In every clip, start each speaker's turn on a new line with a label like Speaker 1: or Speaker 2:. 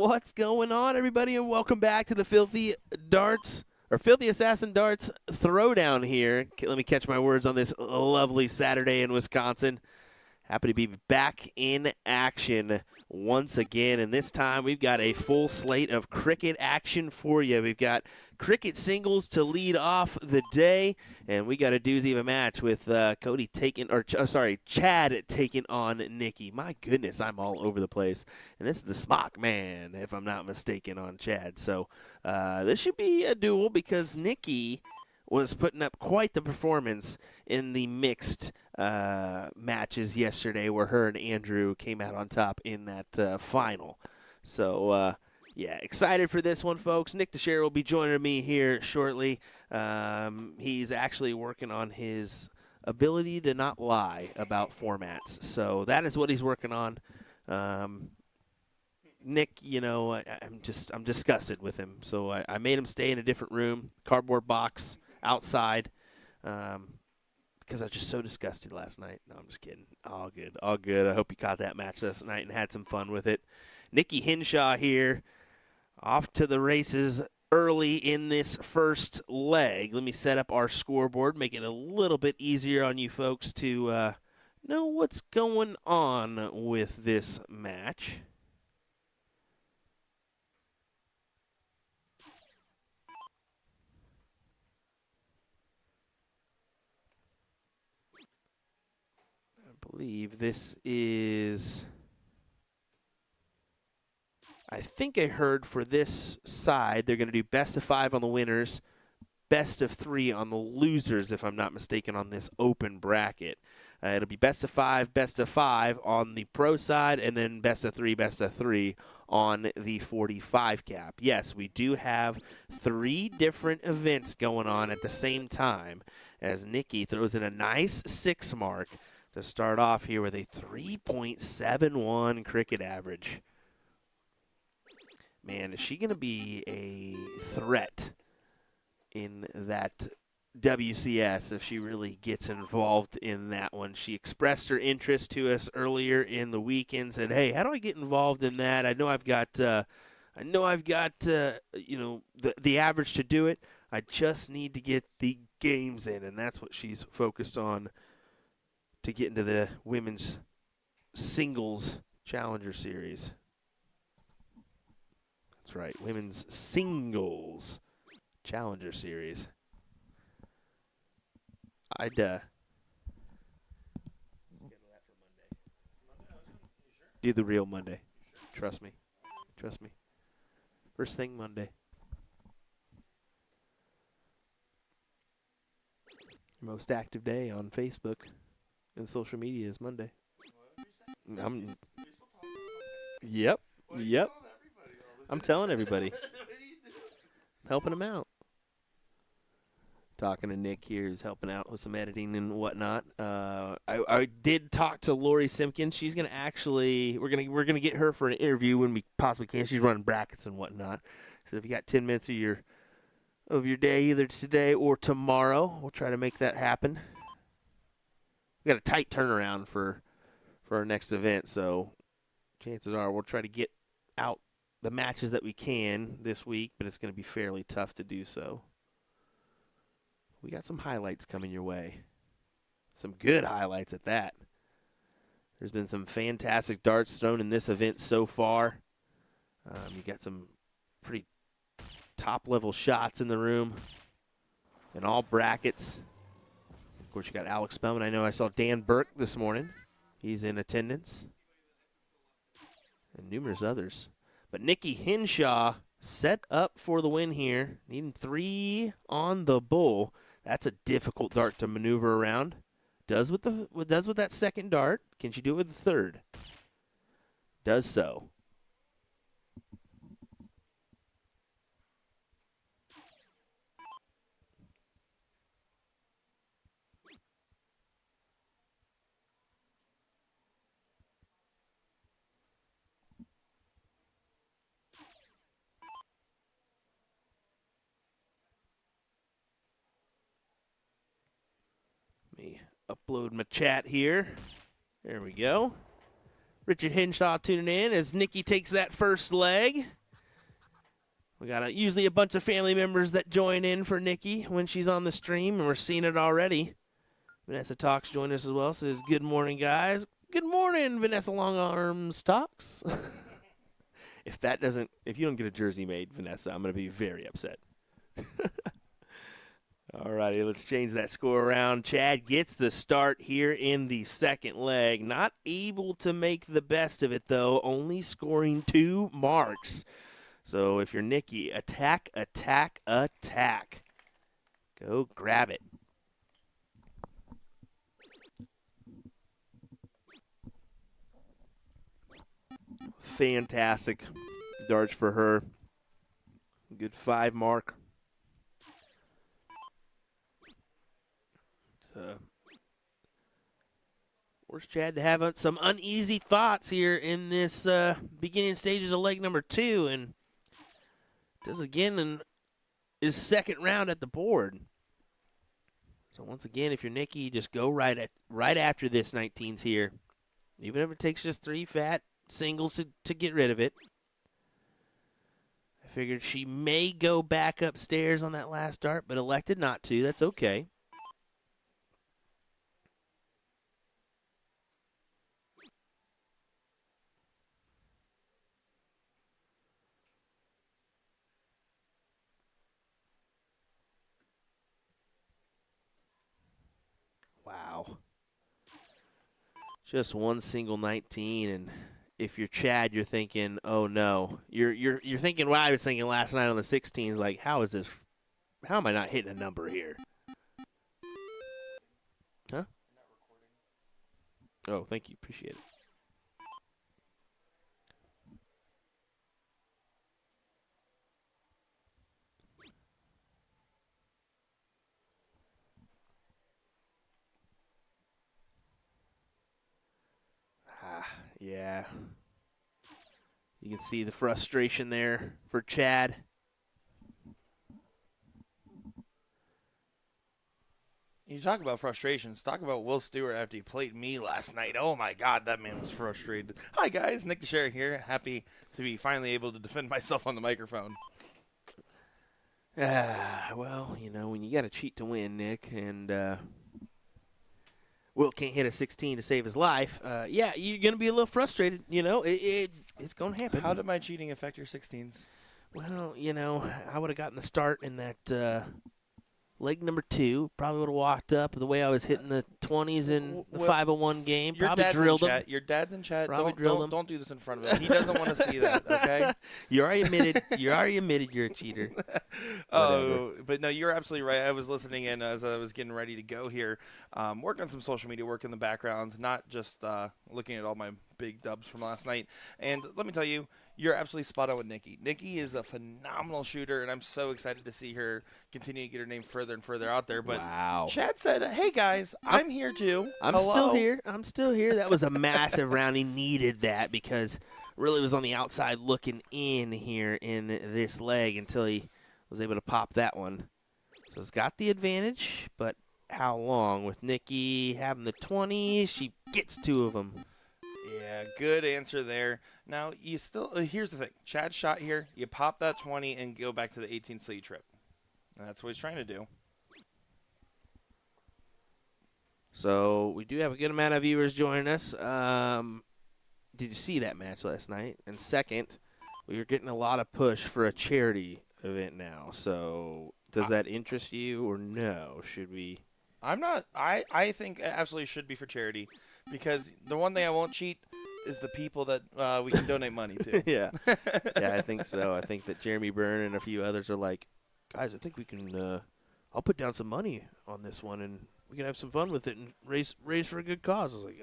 Speaker 1: What's going on, everybody, and welcome back to the Filthy Assassin Darts Throwdown here. Let me catch my words on this lovely Saturday in Wisconsin. Happy to be back in action once again, and this time we've got a full slate of cricket action for you. We've got cricket singles to lead off the day, and we got a doozy of a match with Chad taking on Nikki. My goodness, I'm all over the place, and this is the Smock Man, if I'm not mistaken, on Chad. So this should be a duel because Nikki was putting up quite the performance in the mixed matches yesterday, where her and Andrew came out on top in that final. So, yeah, excited for this one, folks. Nick DeShare will be joining me here shortly. He's actually working on his ability to not lie about formats. So that is what he's working on. Nick, I'm disgusted with him. So I made him stay in a different room, cardboard box, outside, because I was just so disgusted last night. No, I'm just kidding. All good, all good. I hope you caught that match last night and had some fun with it. Nikki Hinshaw here, off to the races early in this first leg. Let me set up our scoreboard, make it a little bit easier on you folks to know what's going on with this match. I believe this is, I think I heard for this side, they're going to do best of 5 on the winners, best of 3 on the losers, if I'm not mistaken, on this open bracket. It'll be best of 5 on the pro side, and then best of 3 on the 45 cap. Yes, we do have 3 different events going on at the same time, as Nikki throws in a nice 6 mark to start off here with a 3.71 cricket average. Man, is she going to be a threat in that WCS if she really gets involved in that one? She expressed her interest to us earlier in the week and said, "Hey, how do I get involved in that? I know I've got the average to do it. I just need to get the games in," and that's what she's focused on to get into the women's singles Challenger Series. That's right, women's singles Challenger Series. I'd do the real Monday. Trust me. Trust me. First thing Monday. Most active day on Facebook and social media is Monday. Yep. I'm telling everybody. Helping them out. Talking to Nick here, who's helping out with some editing and whatnot. I did talk to Lori Simpkins. She's gonna we're gonna get her for an interview when we possibly can. She's running brackets and whatnot. So if you got 10 minutes of your day, either today or tomorrow, we'll try to make that happen. We got a tight turnaround for our next event, so chances are we'll try to get out the matches that we can this week, but it's going to be fairly tough to do so. We got some highlights coming your way. Some good highlights at that. There's been some fantastic darts thrown in this event so far. You got some pretty top-level shots in the room in all brackets. Of course, you got Alex Spellman. I know I saw Dan Burke this morning. He's in attendance. And numerous others. But Nikki Hinshaw set up for the win here. Needing 3 on the bull. That's a difficult dart to maneuver around. Does with that second dart. Can she do it with the third? Does so. Upload my chat here. There we go. Richard Henshaw tuning in as Nikki takes that first leg. We got usually a bunch of family members that join in for Nikki when she's on the stream, and we're seeing it already. Vanessa Talks joined us as well. Says, good morning, guys. Good morning, Vanessa Long Arms Talks. If you don't get a jersey made, Vanessa, I'm going to be very upset. All righty, let's change that score around. Chad gets the start here in the second leg. Not able to make the best of it, though, only scoring 2 marks. So if you're Nikki, attack, attack, attack. Go grab it. Fantastic darts for her. Good 5 mark. Force Chad to have some uneasy thoughts here in this beginning stages of leg number 2, and does again in his second round at the board. So once again, if you're Nikki, just go right after this 19s here, even if it takes just 3 fat singles to get rid of it. I figured she may go back upstairs on that last dart, but elected not to. That's okay. Wow. Just one single 19, and if you're Chad, you're thinking, oh no. You're thinking what I was thinking last night on the 16s, like, how am I not hitting a number here? Huh? Oh, thank you. Appreciate it. Yeah. You can see the frustration there for Chad.
Speaker 2: You talk about frustrations. Talk about Will Stewart after he played me last night. Oh, my God, that man was frustrated. Hi, guys. Nick DeShera here. Happy to be finally able to defend myself on the microphone.
Speaker 1: Well, when you got to cheat to win, Nick, and Will can't hit a 16 to save his life, yeah, you're going to be a little frustrated. It's going to happen.
Speaker 2: How did my cheating affect your 16s?
Speaker 1: Well, I would have gotten the start in that leg number 2. Probably would have walked up the way I was hitting the 20s in the 501 game. Probably drilled him.
Speaker 2: Your dad's in chat.
Speaker 1: Probably drilled him.
Speaker 2: Don't do this in front of him. He doesn't want to see that, okay?
Speaker 1: You already admitted you're a cheater.
Speaker 2: Oh, but no, you're absolutely right. I was listening in as I was getting ready to go here, working on some social media work in the background, not just looking at all my big dubs from last night. And let me tell you, you're absolutely spot on with Nikki. Nikki is a phenomenal shooter, and I'm so excited to see her continue to get her name further and further out there. But
Speaker 1: wow.
Speaker 2: Chad said, hey, guys, I'm here too.
Speaker 1: I'm still here. That was a massive round. He needed that because really was on the outside looking in here in this leg until he was able to pop that one. So he's got the advantage, but how long? With Nikki having the 20s, she gets 2 of them.
Speaker 2: Yeah, good answer there. Now, you still here's the thing. Chad's shot here. You pop that 20 and go back to the 18 so you trip. And that's what he's trying to do.
Speaker 1: So we do have a good amount of viewers joining us. Did you see that match last night? And second, we are getting a lot of push for a charity event now. So does that interest you or no? Should we?
Speaker 2: I'm not. I think it absolutely should be for charity because the one thing I won't cheat is the people that we can donate money to.
Speaker 1: Yeah, I think so. I think that Jeremy Byrne and a few others are like, guys, I think we can. I'll put down some money on this one, and we can have some fun with it and raise for a good cause. I was like,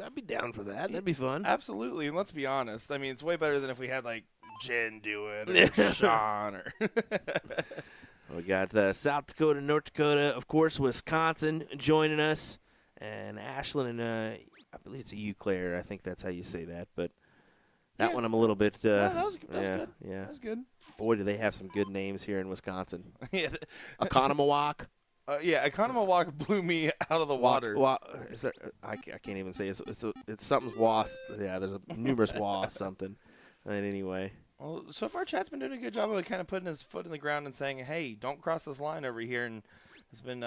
Speaker 1: I'd be down for that. That'd be fun.
Speaker 2: Absolutely, and let's be honest. I mean, it's way better than if we had like Jen do it or Sean or.
Speaker 1: We got South Dakota, North Dakota, of course, Wisconsin joining us, and Ashland and I believe it's a Eau Claire. I think that's how you say that, but that one I'm a little bit.
Speaker 2: That was good.
Speaker 1: Yeah,
Speaker 2: that was good.
Speaker 1: Boy, do they have some good names here in Wisconsin.
Speaker 2: Yeah.
Speaker 1: Economawalk.
Speaker 2: Yeah, Economo walk blew me out of the water.
Speaker 1: Is there, I can't even say it's something's was. Yeah, there's a numerous was something. And anyway,
Speaker 2: Well, so far Chad's been doing a good job of kind of putting his foot in the ground and saying, "Hey, don't cross this line over here," and has been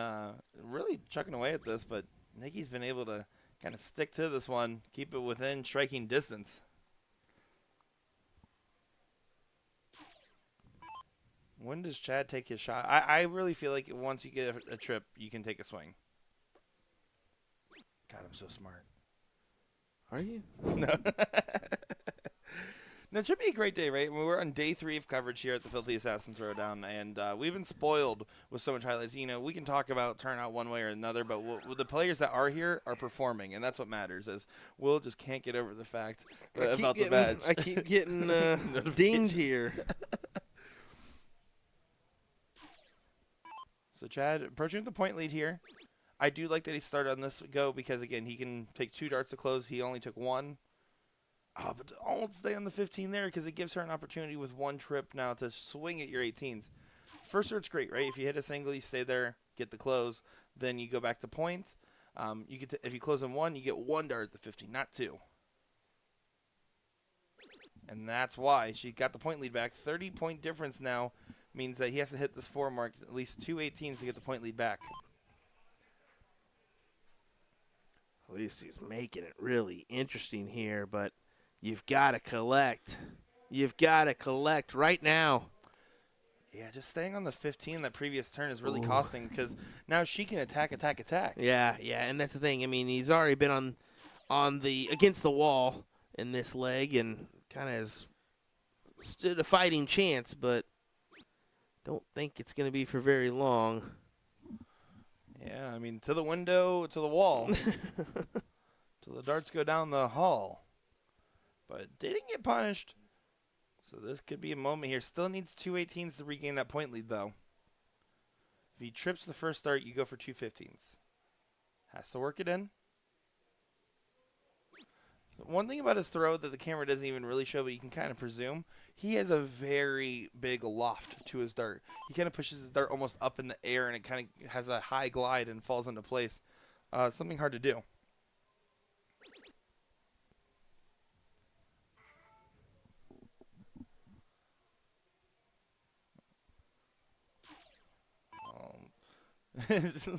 Speaker 2: really chucking away at this. But Nikki's been able to kind of stick to this one, keep it within striking distance. When does Chad take his shot? I really feel like once you get a trip, you can take a swing. God, I'm so smart.
Speaker 1: are you?
Speaker 2: No. No, it should be a great day, right? We're on day 3 of coverage here at the Filthy Assassin Throwdown, and we've been spoiled with so much highlights. You know, we can talk about turnout one way or another, but the players that are here are performing, and that's what matters. As Will just can't get over the fact about the badge.
Speaker 1: I keep getting dinged here.
Speaker 2: So Chad approaching the point lead here. I do like that he started on this go because, again, he can take 2 darts to close. He only took 1. Oh, but don't stay on the 15 there because it gives her an opportunity with 1 trip now to swing at your 18s. First dart's great, right? If you hit a single, you stay there, get the close. Then you go back to point. If you close in 1, you get 1 dart at the 15, not 2. And that's why she got the point lead back. 30-point difference now means that he has to hit this 4 mark, at least 2 18s to get the point lead back.
Speaker 1: At least he's making it really interesting here, but you've got to collect. You've got to collect right now.
Speaker 2: Yeah, just staying on the 15 that previous turn is really costing because now she can attack.
Speaker 1: Yeah, and that's the thing. I mean, he's already been on the against the wall in this leg and kind of has stood a fighting chance, but don't think it's going to be for very long.
Speaker 2: Yeah, I mean, to the window, to the wall. Till the darts go down the hall. But didn't get punished. So this could be a moment here. Still needs 2 18s to regain that point lead, though. If he trips the first dart, you go for 2 15s. Has to work it in. One thing about his throw that the camera doesn't even really show, but you can kind of presume, he has a very big loft to his dart. He kind of pushes his dart almost up in the air, and it kind of has a high glide and falls into place. Something hard to do.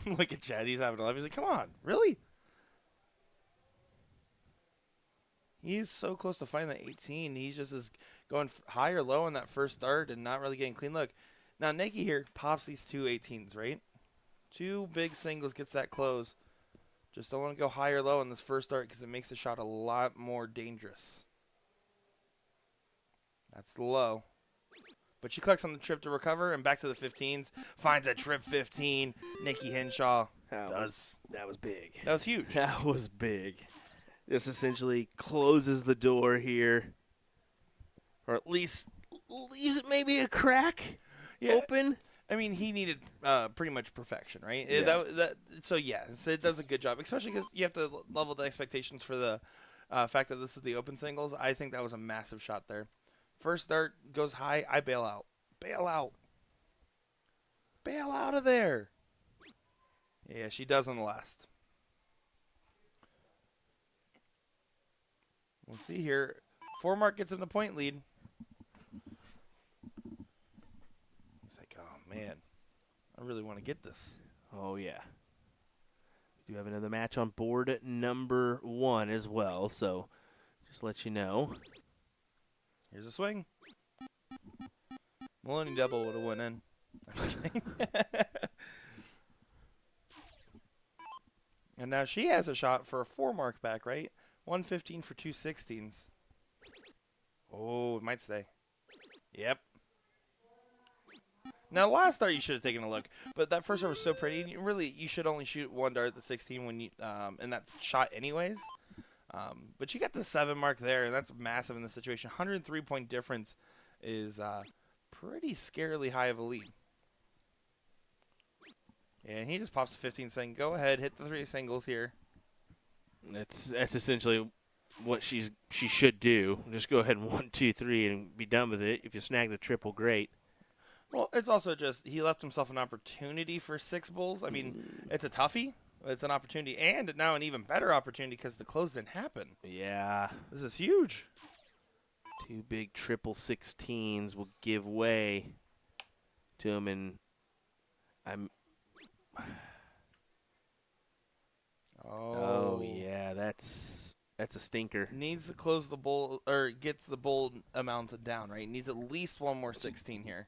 Speaker 2: Look at Chad. He's having a laugh. He's like, come on, really? He's so close to finding the 18. He just is going high or low on that first dart and not really getting clean look. Now, Nikki here pops these 2 18s, right? 2 big singles, gets that close. Just don't want to go high or low on this first dart because it makes the shot a lot more dangerous. That's the low. But she collects on the trip to recover and back to the 15s. Finds a trip 15. Nikki Henshaw
Speaker 1: That was big.
Speaker 2: That was huge.
Speaker 1: That was big. This essentially closes the door here, or at least leaves it maybe a crack open.
Speaker 2: I mean, he needed pretty much perfection, right?
Speaker 1: Yeah.
Speaker 2: So it does a good job, especially because you have to level the expectations for the fact that this is the open singles. I think that was a massive shot there. First dart goes high. I bail out. Bail out. Bail out of there. Yeah, she does on the last. We'll see here. 4 mark gets him the point lead. He's like, oh, man. I really want to get this.
Speaker 1: Oh, yeah. We do have another match on board at number 1 as well, so just let you know.
Speaker 2: Here's a swing. Maloney double would have went in. I'm just kidding. And now she has a shot for a 4 mark back, right? 115 for 2 16s. Oh, it might stay. Yep. Now, last dart you should have taken a look, but that first dart was so pretty. You should only shoot 1 dart at the 16 when you and that shot anyways. But you got the 7 mark there, and that's massive in this situation. 103-point difference is pretty scarily high of a lead. And he just pops the 15 saying, go ahead, hit the 3 singles here.
Speaker 1: That's essentially what she should do. Just go ahead and 1, 2, 3 and be done with it. If you snag the triple, great.
Speaker 2: Well, it's also just he left himself an opportunity for 6 bulls. I mean, it's a toughie. It's an opportunity, and now an even better opportunity because the close didn't happen.
Speaker 1: Yeah.
Speaker 2: This is huge.
Speaker 1: 2 big triple 16s will give way to him, and Oh yeah, that's a stinker.
Speaker 2: Needs to close the bull, or gets the bull amount down, right? Needs at least one more 16 here.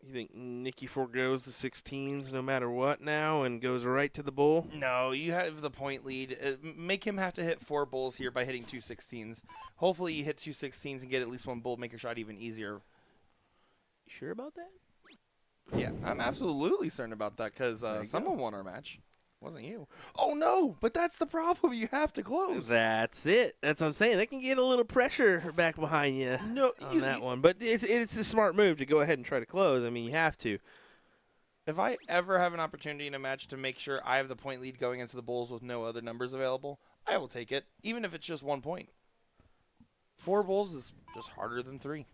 Speaker 1: You think Nikki forgoes the 16s no matter what now and goes right to the bull?
Speaker 2: No, you have the point lead. Make him have to hit 4 bulls here by hitting 2 16s. Hopefully you hit 2 16s and get at least one bull, make your shot even easier.
Speaker 1: You sure about that?
Speaker 2: Yeah, I'm absolutely certain about that because someone won our match. Wasn't you. Oh, no, but that's the problem. You have to close.
Speaker 1: That's it. That's what I'm saying. They can get a little pressure back behind you on that one. But it's a smart move to go ahead and try to close. I mean, you have to.
Speaker 2: If I ever have an opportunity in a match to make sure I have the point lead going into the bulls with no other numbers available, I will take it, even if it's just 1 point. 4 bulls is just harder than 3.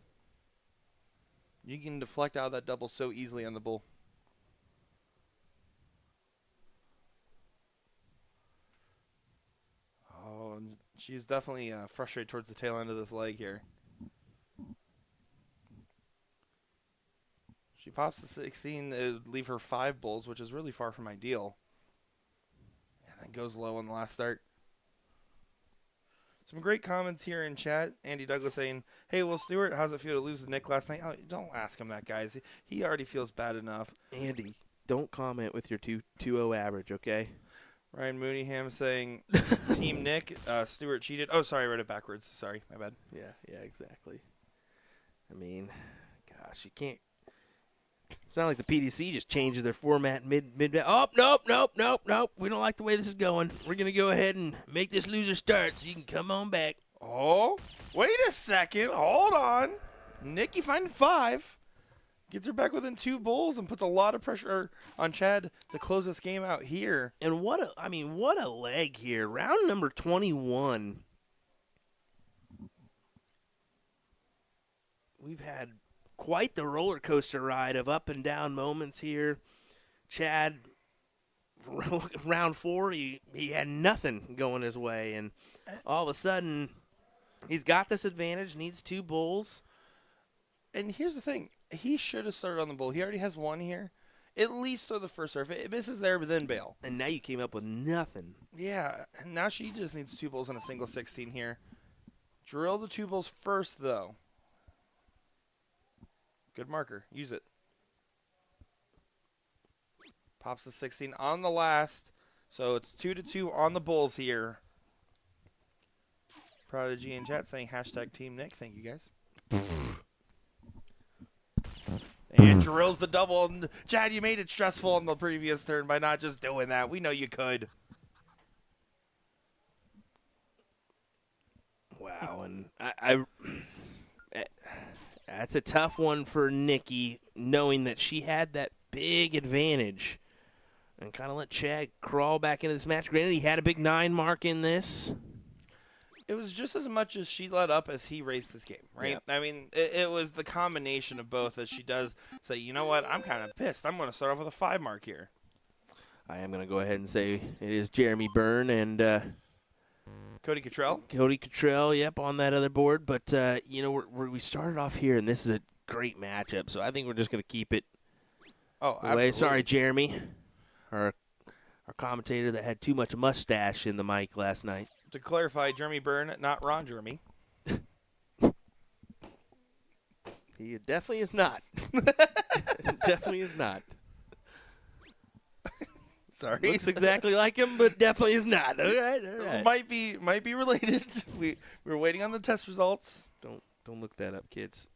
Speaker 2: You can deflect out of that double so easily on the bull. Oh, and she's definitely frustrated towards the tail end of this leg here. She pops the 16, it would leave her 5 bulls, which is really far from ideal. And then goes low on the last start. Some great comments here in chat. Andy Douglas saying, "Hey, Will Stewart, how's it feel to lose to Nick last night?" Oh, don't ask him that, guys. He already feels bad enough.
Speaker 1: Andy, don't comment with your 2.20 average, okay?
Speaker 2: Ryan Mooneyham saying, "Team Nick, Stewart cheated." Oh, sorry, I read it backwards. Sorry, my bad.
Speaker 1: Yeah, exactly. I mean, gosh, you can't. It's not like the PDC just changes their format mid. Oh, nope. We don't like the way this is going. We're going to go ahead and make this loser start so you can come on back.
Speaker 2: Oh, wait a second. Hold on. Nikki finding 5. Gets her back within 2 bulls and puts a lot of pressure on Chad to close this game out here.
Speaker 1: And what a leg here. Round number 21. We've had quite the roller coaster ride of up and down moments here. Chad, round 4, he had nothing going his way, and all of a sudden, he's got this advantage, needs 2 bulls.
Speaker 2: And here's the thing. He should have started on the bull. He already has 1 here. At least throw the first serve. If it misses there, but then bail.
Speaker 1: And now you came up with nothing.
Speaker 2: Yeah, and now she just needs 2 bulls and a single 16 here. Drill the 2 bulls first, though. Good marker. Use it. Pops the 16 on the last. So it's 2-2 on the bulls here. Prodigy in chat saying hashtag Team Nick. Thank you, guys. And drills the double. And Chad, you made it stressful on the previous turn by not just doing that. We know you could.
Speaker 1: Wow, and I that's a tough one for Nikki, knowing that she had that big advantage and kind of let Chad crawl back into this match. Granted, he had a big 9 mark in this.
Speaker 2: It was just as much as she let up as he raced this game, right?
Speaker 1: Yeah.
Speaker 2: I mean, it was the combination of both as she does say, you know what, I'm kind of pissed. I'm going to start off with a 5 mark here.
Speaker 1: I am going to go ahead and say it is Jeremy Byrne and
Speaker 2: Cody Cottrell.
Speaker 1: Cody Cottrell, yep, on that other board. But, we started off here, and this is a great matchup, so I think we're just going to keep it away. Sorry, Jeremy, our commentator that had too much mustache in the mic last night.
Speaker 2: To clarify, Jeremy Byrne, not Ron Jeremy.
Speaker 1: He definitely is not. Definitely is not.
Speaker 2: Sorry.
Speaker 1: Looks exactly like him, but definitely is not. All right.
Speaker 2: Might be related. We're waiting on the test results.
Speaker 1: Don't look that up, kids.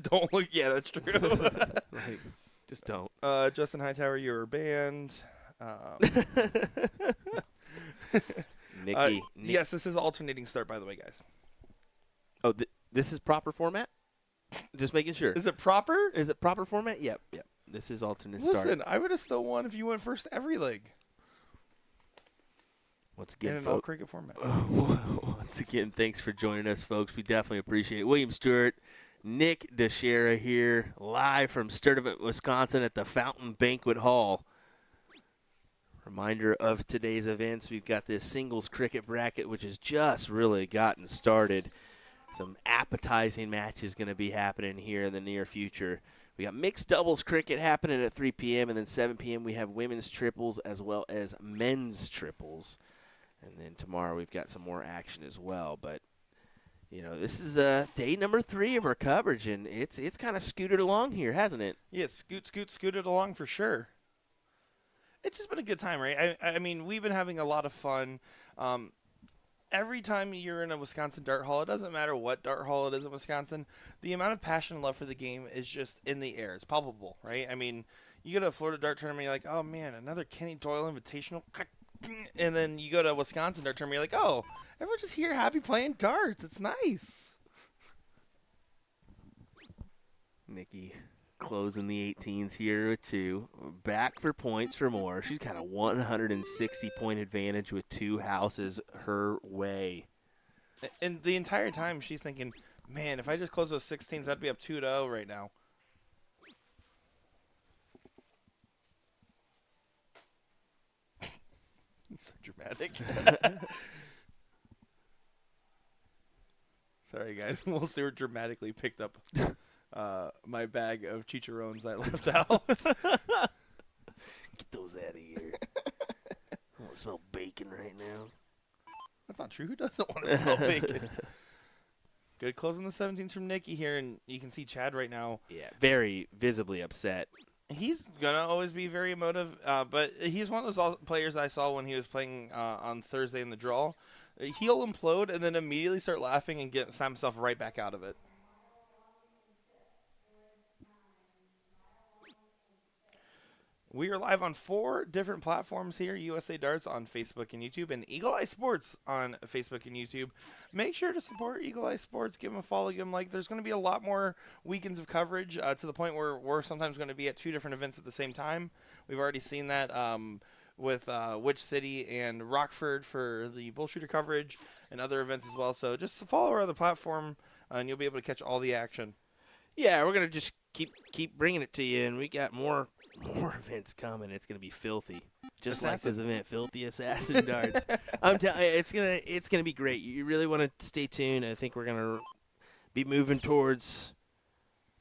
Speaker 2: Don't look. Yeah, that's true.
Speaker 1: Like, just don't.
Speaker 2: Justin Hightower, you're banned.
Speaker 1: Nikki.
Speaker 2: Yes, this is alternating start, by the way, guys.
Speaker 1: Oh, this is proper format? Just making sure.
Speaker 2: Is it proper?
Speaker 1: Is it proper format? Yep. This is alternate start.
Speaker 2: Listen, I would have still won if you went first every leg.
Speaker 1: Once again,
Speaker 2: in an all cricket format.
Speaker 1: Once again, thanks for joining us, folks. We definitely appreciate it. William Stewart, Nick DeShera here, live from Sturtevant, Wisconsin at the Fountain Banquet Hall. Reminder of today's events, we've got this singles cricket bracket, which has just really gotten started. Some appetizing matches going to be happening here in the near future. We got mixed doubles cricket happening at 3 p.m., and then 7 p.m. we have women's triples as well as men's triples. And then tomorrow we've got some more action as well. But, you know, this is day number 3 of our coverage, and it's kind of scooted along here, hasn't it?
Speaker 2: Yeah, scooted along for sure. It's just been a good time, right? I mean, we've been having a lot of fun. Every time you're in a Wisconsin dart hall, it doesn't matter what dart hall it is in Wisconsin, the amount of passion and love for the game is just in the air. It's palpable, right? I mean, you go to a Florida dart tournament, you're like, oh, man, another Kenny Doyle Invitational. And then you go to a Wisconsin dart tournament, you're like, oh, everyone's just here happy playing darts. It's nice.
Speaker 1: Nikki closing the 18s here with 2. Back for points for more. She's got a 160-point advantage with 2 houses her way.
Speaker 2: And the entire time she's thinking, man, if I just close those 16s, I'd be up 2-0 right now. So dramatic. Sorry, guys. Will Stewart dramatically picked up my bag of chicharrones I left out.
Speaker 1: Get those out of here. I want to smell bacon right now.
Speaker 2: That's not true. Who doesn't want to smell bacon? Good closing the 17s from Nikki here, and you can see Chad right now.
Speaker 1: Yeah, very visibly upset.
Speaker 2: He's going to always be very emotive, but he's one of those players I saw when he was playing on Thursday in the draw. He'll implode and then immediately start laughing and get himself right back out of it. We are live on 4 different platforms here, USA Darts on Facebook and YouTube, and Eagle Eye Sports on Facebook and YouTube. Make sure to support Eagle Eye Sports. Give them a follow, give them a like. There's going to be a lot more weekends of coverage to the point where we're sometimes going to be at 2 different events at the same time. We've already seen that with Witch City and Rockford for the bull shooter coverage and other events as well. So just follow our other platform, and you'll be able to catch all the action.
Speaker 1: Yeah, we're gonna just keep bringing it to you, and we got more events coming. It's gonna be filthy, just like this event, Filthy Assassin Darts. I'm telling you, it's gonna be great. You really want to stay tuned. I think we're gonna be moving towards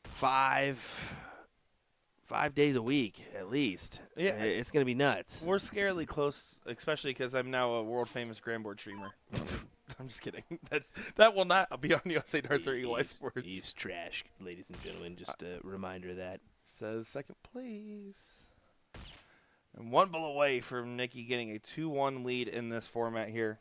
Speaker 1: 5 days a week at least.
Speaker 2: Yeah,
Speaker 1: it's gonna be nuts.
Speaker 2: We're scarily close, especially because I'm now a world famous Grand Board streamer. I'm just kidding. That will not be on USA Darts or Eagle Eye Sports.
Speaker 1: He's trash, ladies and gentlemen. Just a reminder of that.
Speaker 2: Says second place. And 1 ball away from Nikki getting a 2-1 lead in this format here.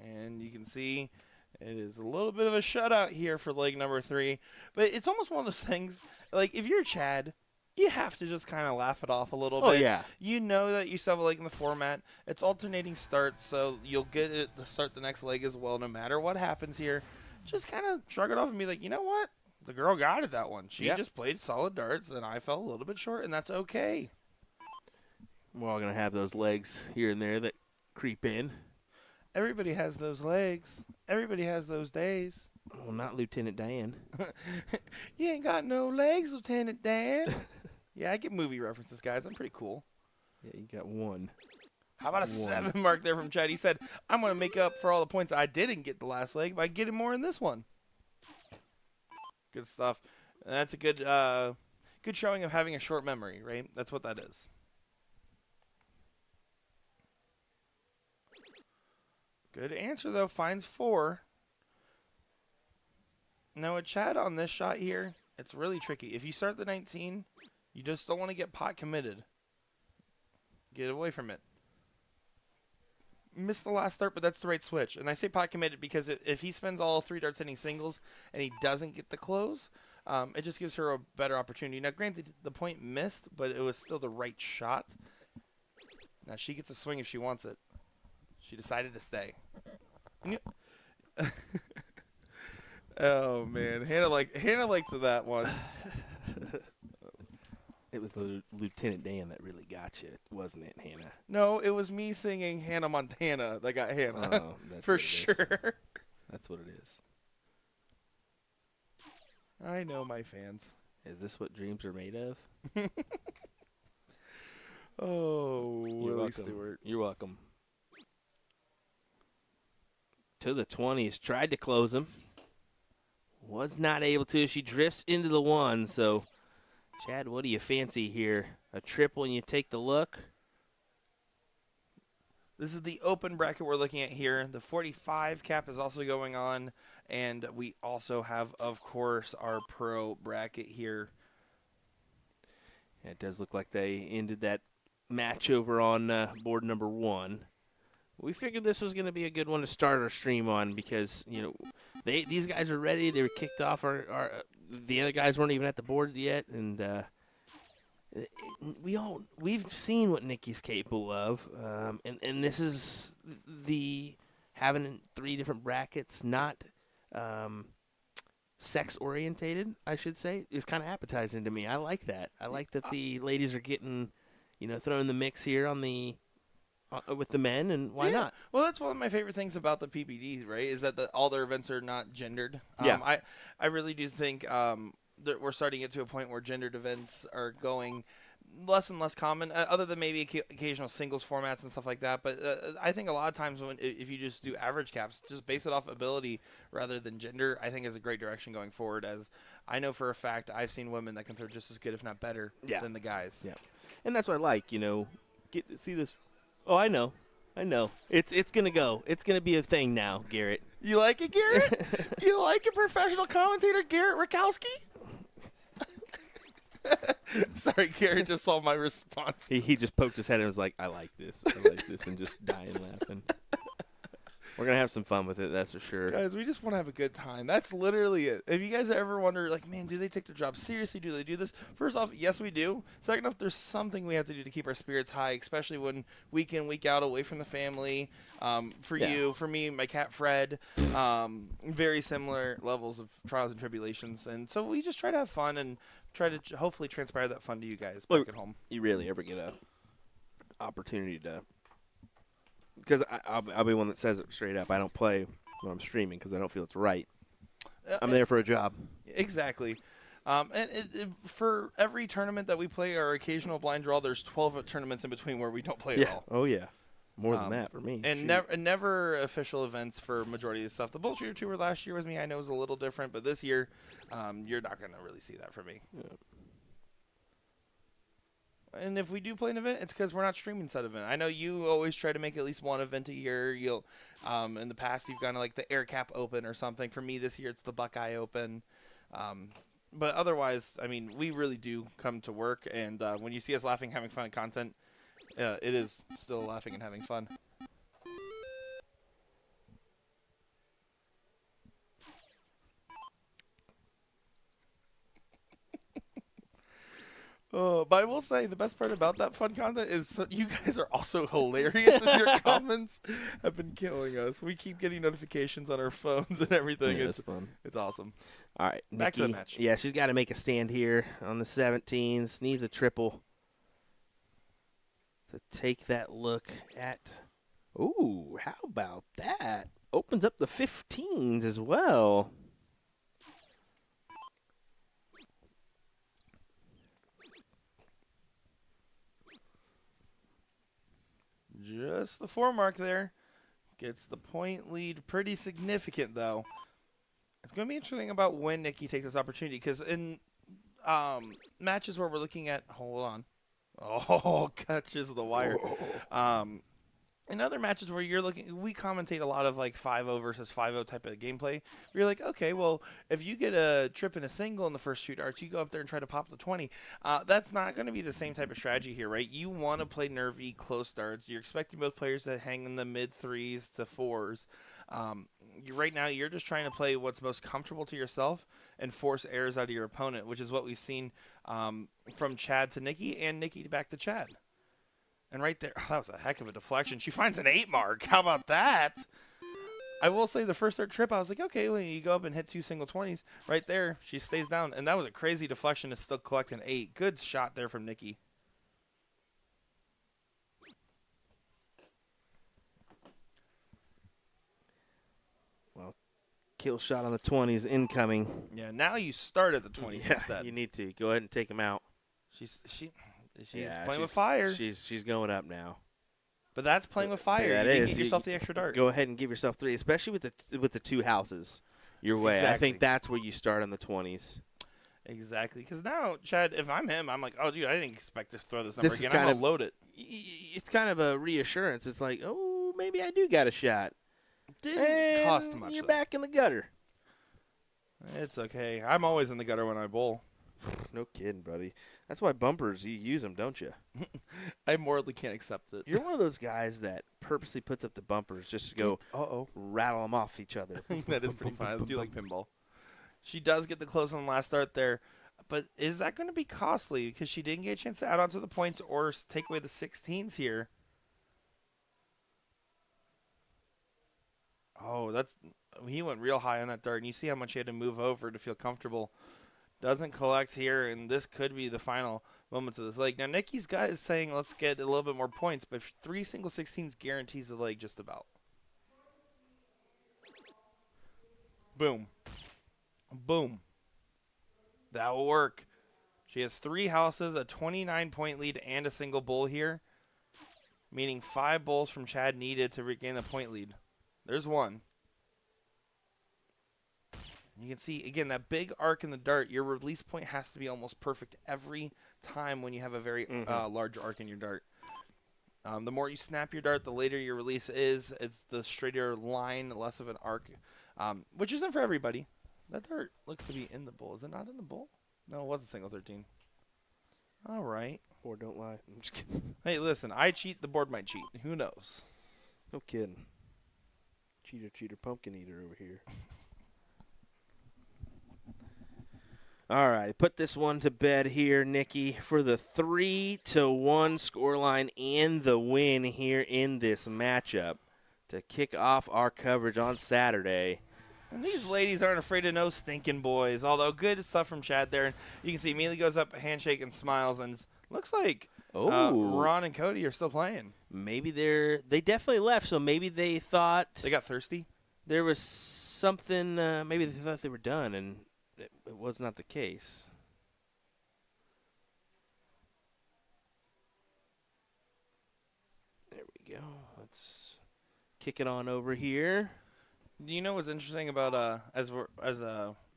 Speaker 2: And you can see it is a little bit of a shutout here for leg number 3. But it's almost one of those things, like if you're Chad, you have to just kind of laugh it off a little bit.
Speaker 1: Oh, yeah.
Speaker 2: You know that you still have a leg in the format. It's alternating starts, so you'll get it to start the next leg as well no matter what happens here. Just kind of shrug it off and be like, you know what? The girl got it that one. She just played solid darts, and I fell a little bit short, and that's okay.
Speaker 1: We're all going to have those legs here and there that creep in.
Speaker 2: Everybody has those legs. Everybody has those days.
Speaker 1: Well, not Lieutenant Dan.
Speaker 2: You ain't got no legs, Lieutenant Dan. Yeah, I get movie references, guys. I'm pretty cool.
Speaker 1: Yeah, you got 1.
Speaker 2: How about a 7 mark there from Chad? He said, I'm going to make up for all the points I didn't get the last leg by getting more in this one. Good stuff. And that's a good showing of having a short memory, right? That's what that is. Good answer, though. Finds 4. Now, with Chad on this shot here, it's really tricky. If you start the 19, you just don't want to get pot committed. Get away from it. Missed the last start, but that's the right switch. And I say pot committed because if he spends all 3 darts hitting singles and he doesn't get the close, it just gives her a better opportunity. Now, granted, the point missed, but it was still the right shot. Now, she gets a swing if she wants it. She decided to stay. Oh man, Hannah liked that one.
Speaker 1: It was the Lieutenant Dan that really got you, wasn't it, Hannah?
Speaker 2: No, it was me singing Hannah Montana that got Hannah.
Speaker 1: Oh, that's
Speaker 2: for
Speaker 1: what it is.
Speaker 2: sure.
Speaker 1: That's what it is.
Speaker 2: I know my fans.
Speaker 1: Is this what dreams are made of?
Speaker 2: Oh,
Speaker 1: You're
Speaker 2: Willie
Speaker 1: welcome.
Speaker 2: Stewart.
Speaker 1: You're welcome. To the 20s, tried to close him. Was not able to. She drifts into the 1. So, Chad, what do you fancy here? A triple and you take the look?
Speaker 2: This is the open bracket we're looking at here. The 45 cap is also going on. And we also have, of course, our pro bracket here.
Speaker 1: Yeah, it does look like they ended that match over on board number 1. We figured this was going to be a good one to start our stream on because, you know, these guys are ready. They were kicked off. The other guys weren't even at the boards yet, and we've seen what Nikki's capable of, and this is the having 3 different brackets, not sex orientated, I should say, is kind of appetizing to me. I like that. I like that the ladies are getting, you know, thrown in the mix here on the. With the men, and why not?
Speaker 2: Well, that's one of my favorite things about the PPD, right, is that all their events are not gendered.
Speaker 1: Yeah.
Speaker 2: I really do think that we're starting to get to a point where gendered events are going less and less common, other than maybe occasional singles formats and stuff like that. But I think a lot of times if you just do average caps, just base it off ability rather than gender, I think is a great direction going forward, as I know for a fact I've seen women that can throw just as good, if not better, than the guys.
Speaker 1: Yeah. And that's what I like, you know, get to see this. Oh, I know. It's gonna go. It's gonna be a thing now, Garrett.
Speaker 2: You like it, Garrett? You like it, professional commentator Garrett Rakowski? Sorry, Garrett just saw my response.
Speaker 1: He just poked his head and was like, I like this, and just dying laughing. We're going to have some fun with it, that's for sure.
Speaker 2: Guys, we just want to have a good time. That's literally it. If you guys ever wonder, like, man, do they take their job seriously? Do they do this? First off, yes, we do. Second off, there's something we have to do to keep our spirits high, especially when week in, week out, away from the family. You, for me, my cat Fred, very similar levels of trials and tribulations. And so we just try to have fun and try to hopefully transpire that fun to you guys back at home.
Speaker 1: You really ever get a opportunity to... Because I'll be one that says it straight up. I don't play when I'm streaming because I don't feel it's right. I'm there for a job.
Speaker 2: Exactly. For every tournament that we play, our occasional blind draw, there's 12 tournaments in between where we don't play at all.
Speaker 1: Oh, yeah. More than that for me.
Speaker 2: And never official events for majority of the stuff. The Bullshooter Tour last year with me, I know, was a little different. But this year, you're not going to really see that for me.
Speaker 1: Yeah.
Speaker 2: And if we do play an event, it's because we're not streaming said event. I know you always try to make at least one event a year. You'll, in the past, you've gone to like the Air Cap Open or something. For me this year, it's the Buckeye Open. But otherwise, I mean, we really do come to work. And when you see us laughing, having fun content, it is still laughing and having fun. But I will say the best part about that fun content is you guys are also hilarious in your comments. Have been killing us. We keep getting notifications on our phones and everything.
Speaker 1: Yeah, it's fun.
Speaker 2: It's awesome.
Speaker 1: All right,
Speaker 2: back
Speaker 1: Nikki,
Speaker 2: to the match.
Speaker 1: Yeah, she's got to make a stand here on the 17s. Needs a triple to take that look at. Ooh, how about that? Opens up the 15s as well.
Speaker 2: Just the 4 mark there. Gets the point lead pretty significant, though. It's going to be interesting about when Nikki takes this opportunity, because in matches where we're looking at... Hold on. Oh, catches the wire. In other matches where you're looking... We commentate a lot of like 5-0 versus 5-0 type of gameplay. You're like, okay, well, if you get a trip and a single in the first 2 darts, you go up there and try to pop the 20. That's not going to be the same type of strategy here, right? You want to play nervy, close darts. You're expecting both players to hang in the mid-3s to 4s. Right now, you're just trying to play what's most comfortable to yourself and force errors out of your opponent, which is what we've seen from Chad to Nikki and Nikki back to Chad. And right there, that was a heck of a deflection. She finds an 8 mark. How about that? I will say the first third trip, I was like, okay, well, you go up and hit 2 single 20s right there. She stays down, and that was a crazy deflection to still collect an 8. Good shot there from Nikki.
Speaker 1: Well, kill shot on the 20s incoming.
Speaker 2: Yeah, now you start at the 20s instead.
Speaker 1: You need to go ahead and take him out.
Speaker 2: She's playing with fire.
Speaker 1: She's going up now.
Speaker 2: But that's playing with fire.
Speaker 1: Yeah,
Speaker 2: you didn't give yourself the extra dart.
Speaker 1: Go ahead and give yourself 3, especially with the 2 houses your way.
Speaker 2: Exactly.
Speaker 1: I think that's where you start on the 20s.
Speaker 2: Exactly. Because now, Chad, if I'm him, I'm like, oh, dude, I didn't expect to throw this number
Speaker 1: This is
Speaker 2: again. I'm going to load it.
Speaker 1: It's kind of a reassurance. It's like, oh, maybe I do got a shot.
Speaker 2: Didn't cost much.
Speaker 1: You're back in the gutter.
Speaker 2: It's okay. I'm always in the gutter when I bowl.
Speaker 1: No kidding, buddy. That's why bumpers, you use them, don't you?
Speaker 2: I morally can't accept it.
Speaker 1: You're one of those guys that purposely puts up the bumpers just to go rattle them off each other.
Speaker 2: That is pretty fun. I do like pinball. She does get the close on the last start there. But is that going to be costly? Because she didn't get a chance to add on to the points or take away the 16s here. Oh, he went real high on that dart. And you see how much he had to move over to feel comfortable. Doesn't collect here, and this could be the final moments of this leg. Now, Nikki's guy is saying, let's get a little bit more points, but 3 single 16s guarantees the leg just about. Boom. Boom. That will work. She has 3 houses, a 29-point lead, and a single bull here, meaning 5 bulls from Chad needed to regain the point lead. There's 1. You can see, again, that big arc in the dart. Your release point has to be almost perfect every time when you have a very large arc in your dart. The more you snap your dart, the later your release is. It's the straighter line, less of an arc, which isn't for everybody. That dart looks to be in the bowl. Is it not in the bowl? No, it was a single 13. All right.
Speaker 1: Or don't lie. I'm just kidding.
Speaker 2: Hey, listen, I cheat. The board might cheat. Who knows?
Speaker 1: No kidding. Cheater, pumpkin eater over here. All right, put this one to bed here, Nikki, for the 3-1 scoreline and the win here in this matchup to kick off our coverage on Saturday.
Speaker 2: And these ladies aren't afraid of no stinking boys, although good stuff from Chad there. And you can see immediately goes up, handshake, and smiles, and looks like Ron and Cody are still playing.
Speaker 1: Maybe they definitely left, so maybe they thought
Speaker 2: they got thirsty.
Speaker 1: There was something, maybe they thought they were done, and it was not the case. There we go. Let's kick it on over here.
Speaker 2: Do you know what's interesting about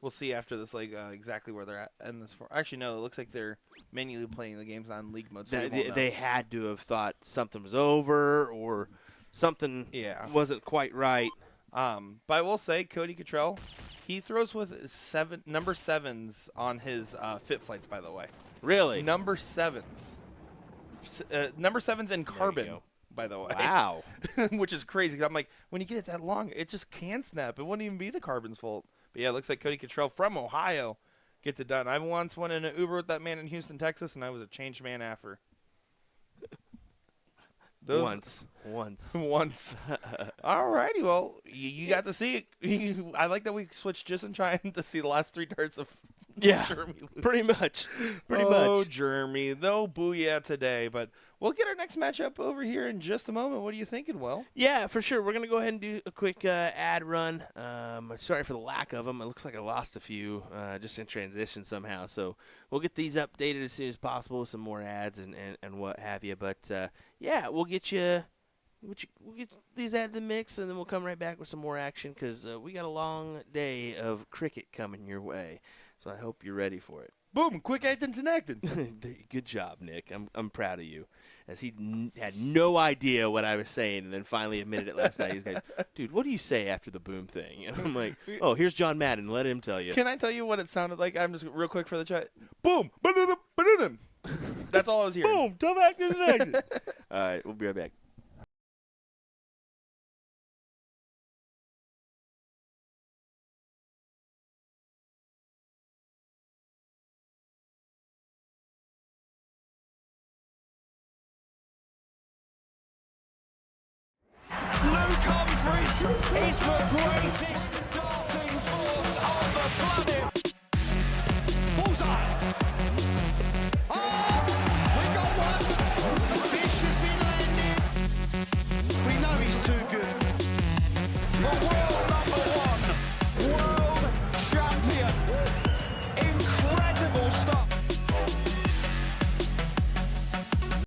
Speaker 2: we'll see after this exactly where they're at in this for. Actually, no, it looks like they're manually playing the games on league mode. So
Speaker 1: they had to have thought something was over or something wasn't quite right.
Speaker 2: But I will say, Cody Cottrell, he throws with number 7s on his fit flights, by the way.
Speaker 1: Really?
Speaker 2: Number 7s. Number 7s in carbon, by the way.
Speaker 1: Wow.
Speaker 2: Which is crazy. I'm like, when you get it that long, it just can snap. It wouldn't even be the carbon's fault. But yeah, it looks like Cody Cottrell from Ohio gets it done. I once went in an Uber with that man in Houston, Texas, and I was a changed man after.
Speaker 1: Once.
Speaker 2: All righty. Well, you got to see it. I like that we switched just in time to see the last 3 darts of Jeremy lose.
Speaker 1: Pretty much.
Speaker 2: Oh, Jeremy. No booyah today. But we'll get our next matchup over here in just a moment. What are you thinking, Will?
Speaker 1: Yeah, for sure. We're going to go ahead and do a quick ad run. Sorry for the lack of them. It looks like I lost a few just in transition somehow. So we'll get these updated as soon as possible with some more ads and what have you. But, yeah, we'll get these add to the mix, and then we'll come right back with some more action because we got a long day of cricket coming your way. So I hope you're ready for it.
Speaker 2: Boom! Quick acting and acting.
Speaker 1: Good job, Nick. I'm proud of you. As he had no idea what I was saying, and then finally admitted it last night. He's like, "Dude, what do you say after the boom thing?" And I'm like, "Oh, here's John Madden. Let him tell you."
Speaker 2: Can I tell you what it sounded like? I'm just real quick for the chat. Boom! Ba-da-da-ba-da-dum. That's all I was hearing.
Speaker 1: Boom! Dumb acting and acting. All right, we'll be right back.
Speaker 3: Luke Humphries is the greatest darting force on the planet. Bullseye. Oh, we got one. The fish has been landed. We know he's too good. The world number 1, world champion. Incredible stuff.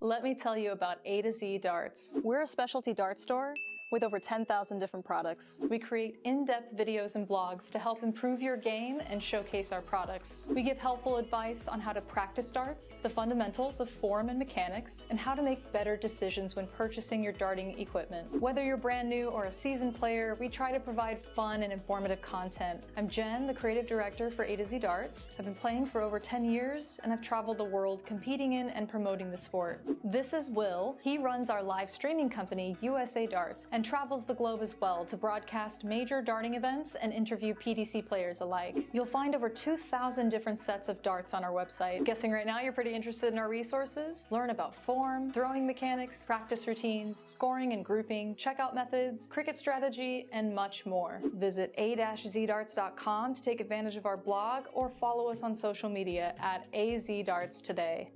Speaker 4: Let me tell you about A to Z Darts. We're a specialty dart store with over 10,000 different products. We create in-depth videos and blogs to help improve your game and showcase our products. We give helpful advice on how to practice darts, the fundamentals of form and mechanics, and how to make better decisions when purchasing your darting equipment. Whether you're brand new or a seasoned player, we try to provide fun and informative content. I'm Jen, the creative director for A to Z Darts. I've been playing for over 10 years, and I've traveled the world competing in and promoting the sport. This is Will. He runs our live streaming company, USA Darts, and travels the globe as well to broadcast major darting events and interview PDC players alike. You'll find over 2,000 different sets of darts on our website. Guessing right now you're pretty interested in our resources? Learn about form, throwing mechanics, practice routines, scoring and grouping, checkout methods, cricket strategy, and much more. Visit a-zdarts.com to take advantage of our blog or follow us on social media at AZDarts today.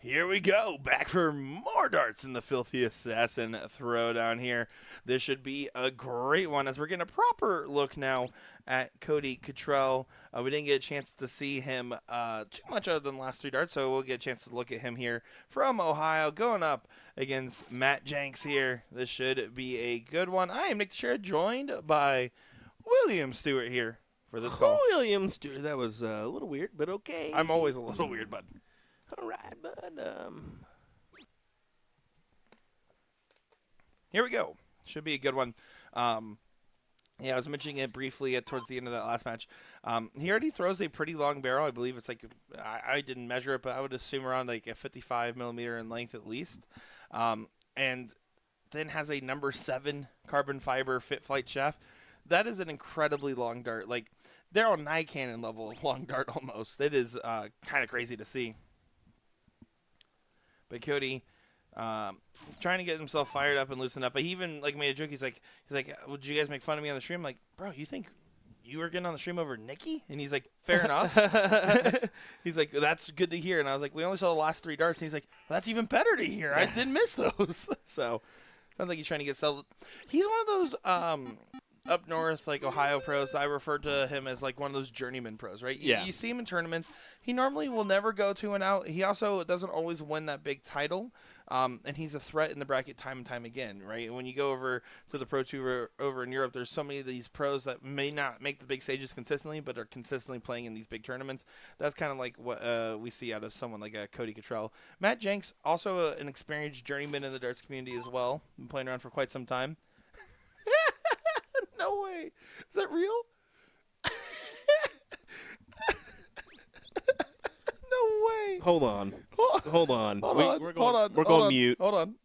Speaker 2: Here we go, back for more darts in the Filthy Assassin Throwdown here. This should be a great one as we're getting a proper look now at Cody Cottrell. We didn't get a chance to see him too much other than the last 3 darts, so we'll get a chance to look at him here from Ohio, going up against Matt Jenks here. This should be a good one. I am Nick Teixeira, joined by William Stewart here for this call.
Speaker 1: William Stewart, that was a little weird, but okay.
Speaker 2: I'm always a little weird, bud.
Speaker 1: All right, bud.
Speaker 2: Here we go. Should be a good one. Yeah, I was mentioning it briefly towards the end of that last match. He already throws a pretty long barrel. I believe it's like, I didn't measure it, but I would assume around like a 55 millimeter in length at least. And then has a number 7 carbon fiber fit flight shaft. That is an incredibly long dart. Like, they're on Nye Cannon level of long dart almost. It is kind of crazy to see. But Cody, trying to get himself fired up and loosened up. But he even like made a joke. He's like, well, did you guys make fun of me on the stream? I'm like, bro, you think you were getting on the stream over Nikki? And he's like, fair enough. He's like, that's good to hear. And I was like, we only saw the last 3 darts. And he's like, well, that's even better to hear. I didn't miss those. So sounds like he's trying to get settled. He's one of those up north, like Ohio pros. I refer to him as like one of those journeyman pros, right?
Speaker 1: Yeah.
Speaker 2: You see him in tournaments. He normally will never go 2 and out. He also doesn't always win that big title. And he's a threat in the bracket time and time again, right? And when you go over to the Pro Tour over in Europe, there's so many of these pros that may not make the big stages consistently, but are consistently playing in these big tournaments. That's kind of like what we see out of someone like Cody Cottrell. Matt Jenks, also an experienced journeyman in the darts community as well. Been playing around for quite some time. No way. Is that real? No way.
Speaker 1: Hold on. Hold on. We're
Speaker 2: Hold
Speaker 1: going
Speaker 2: on.
Speaker 1: mute.
Speaker 2: Hold on.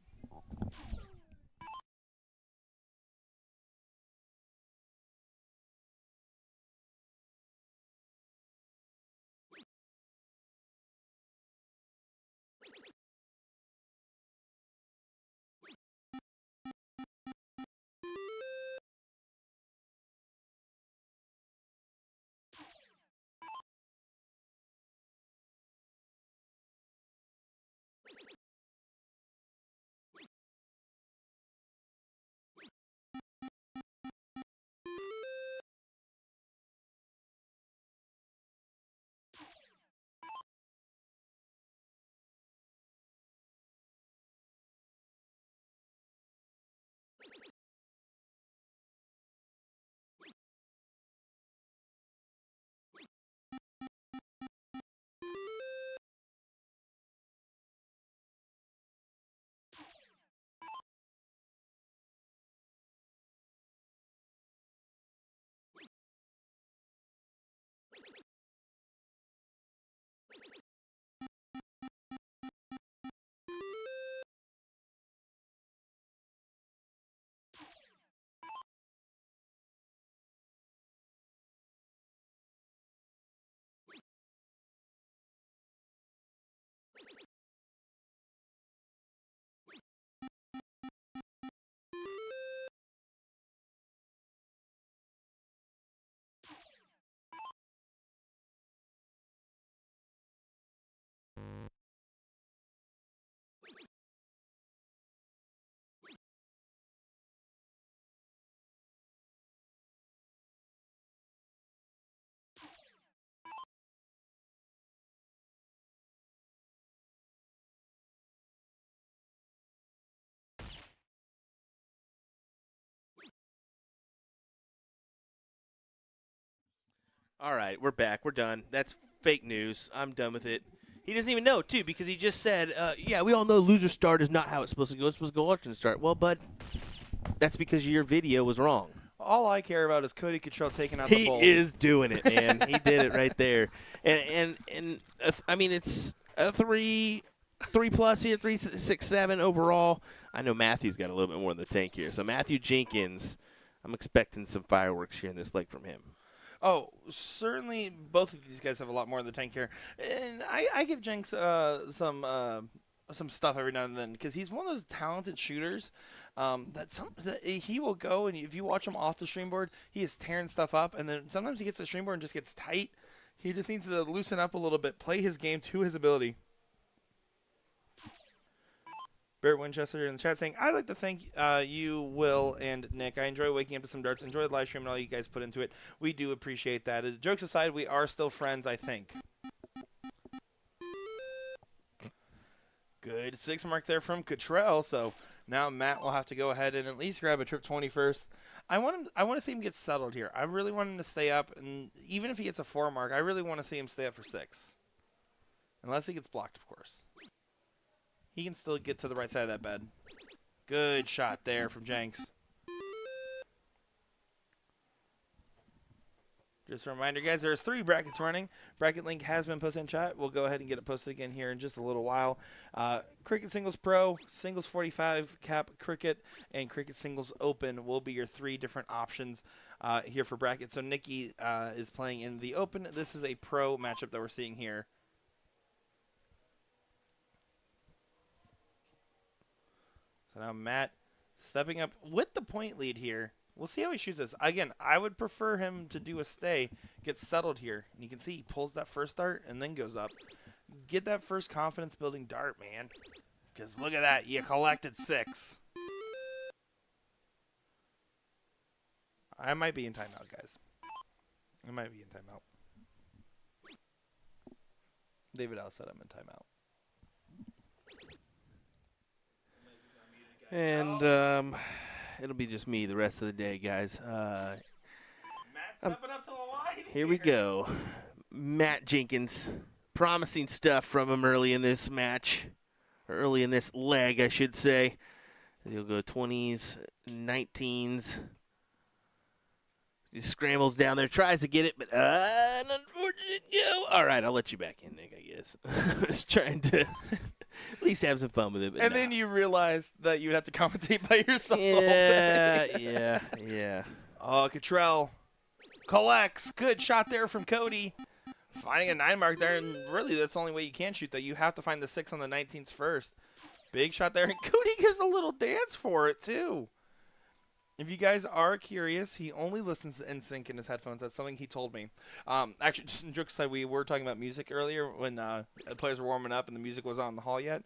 Speaker 1: All right, we're back. We're done. That's fake news. I'm done with it. He doesn't even know, too, because he just said, yeah, we all know loser start is not how it's supposed to go. It's supposed to go alternate start. Well, but that's because your video was wrong.
Speaker 2: All I care about is Cody Cottrell taking out the bowl.
Speaker 1: He is doing it, man. He did it right there. And I mean, it's a 3+ here, 3, 6, 7 overall. I know Matthew's got a little bit more in the tank here. So Matthew Jenkins, I'm expecting some fireworks here in this leg from him.
Speaker 2: Oh, certainly both of these guys have a lot more in the tank here. And I give Jenks some stuff every now and then because he's one of those talented shooters that he will go, and if you watch him off the stream board, he is tearing stuff up, and then sometimes he gets the stream board and just gets tight. He just needs to loosen up a little bit, play his game to his ability. Barrett Winchester in the chat saying, I'd like to thank you, Will, and Nick. I enjoy waking up to some darts. Enjoy the live stream and all you guys put into it. We do appreciate that. Jokes aside, we are still friends, I think. Good 6 mark there from Cottrell. So now Matt will have to go ahead and at least grab a trip 20 first. I want to see him get settled here. I really want him to stay up, and even if he gets a 4 mark, I really want to see him stay up for 6. Unless he gets blocked, of course. He can still get to the right side of that bed. Good shot there from Jenks. Just a reminder, guys, there's 3 brackets running. Bracket link has been posted in chat. We'll go ahead and get it posted again here in just a little while. Cricket Singles Pro, Singles 45 Cap Cricket, and Cricket Singles Open will be your 3 different options here for brackets. So Nikki is playing in the Open. This is a pro matchup that we're seeing here. So now Matt stepping up with the point lead here. We'll see how he shoots this. Again, I would prefer him to do a stay, get settled here. And you can see he pulls that first dart and then goes up. Get that first confidence-building dart, man. Because look at that. You collected 6. I might be in timeout, guys. I might be in timeout. David L said I'm in timeout.
Speaker 1: And it'll be just me the rest of the day, guys.
Speaker 2: Matt stepping up to the line.
Speaker 1: Here we go. Matt Jenkins. Promising stuff from him early in this match. Or early in this leg, I should say. He'll go 20s, 19s. He scrambles down there, tries to get it, but an unfortunate go. All right, I'll let you back in, Nick, I guess. I was trying to at least have some fun with it. But
Speaker 2: and then you realized that you would have to commentate by yourself.
Speaker 1: Yeah.
Speaker 2: Oh, Cottrell collects. Good shot there from Cody. Finding a 9 mark there, and really that's the only way you can shoot that. You have to find the 6 on the 19th first. Big shot there, and Cody gives a little dance for it, too. If you guys are curious, he only listens to NSYNC in his headphones. That's something he told me. Actually, just in jokes aside, we were talking about music earlier when the players were warming up and the music wasn't on the hall yet.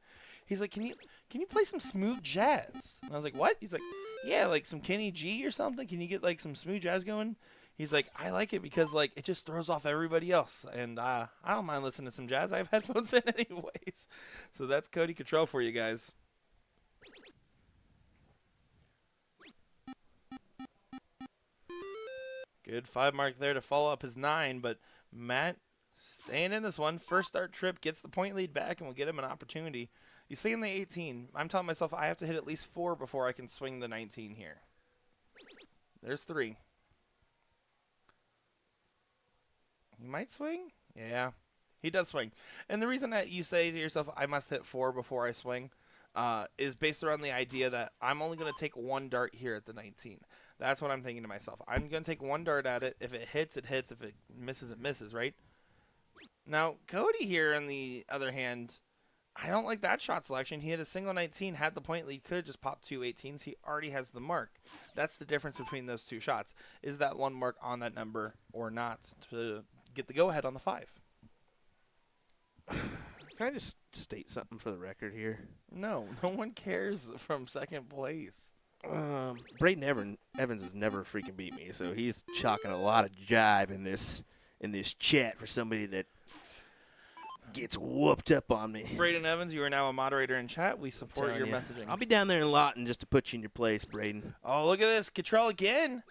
Speaker 2: He's like, can you play some smooth jazz? And I was like, what? He's like, yeah, like some Kenny G or something. Can you get like some smooth jazz going? He's like, I like it because like it just throws off everybody else, and I don't mind listening to some jazz. I have headphones in anyways. So that's Cody Cottrell for you guys. Good 5 mark there to follow up his 9, but Matt staying in this one. First start trip, gets the point lead back, and will get him an opportunity. You see in the 18, I'm telling myself I have to hit at least 4 before I can swing the 19 here. There's 3. He might swing? Yeah, he does swing. And the reason that you say to yourself, I must hit 4 before I swing, is based around the idea that I'm only going to take 1 dart here at the 19. That's what I'm thinking to myself. I'm going to take 1 dart at it. If it hits, it hits. If it misses, it misses, right? Now, Cody here, on the other hand, I don't like that shot selection. He had a single 19, had the point lead, could have just popped 2 18s. He already has the mark. That's the difference between those 2 shots. Is that 1 mark on that number or not to get the go-ahead on the 5?
Speaker 1: Can I just state something for the record here?
Speaker 2: No one cares from second place.
Speaker 1: Braden Evans has never freaking beat me, so he's chalking a lot of jive in this chat for somebody that gets whooped up on me.
Speaker 2: Braden Evans, you are now a moderator in chat. We support your messaging.
Speaker 1: I'll be down there in Lawton just to put you in your place, Braden.
Speaker 2: Oh, look at this. Cottrell again.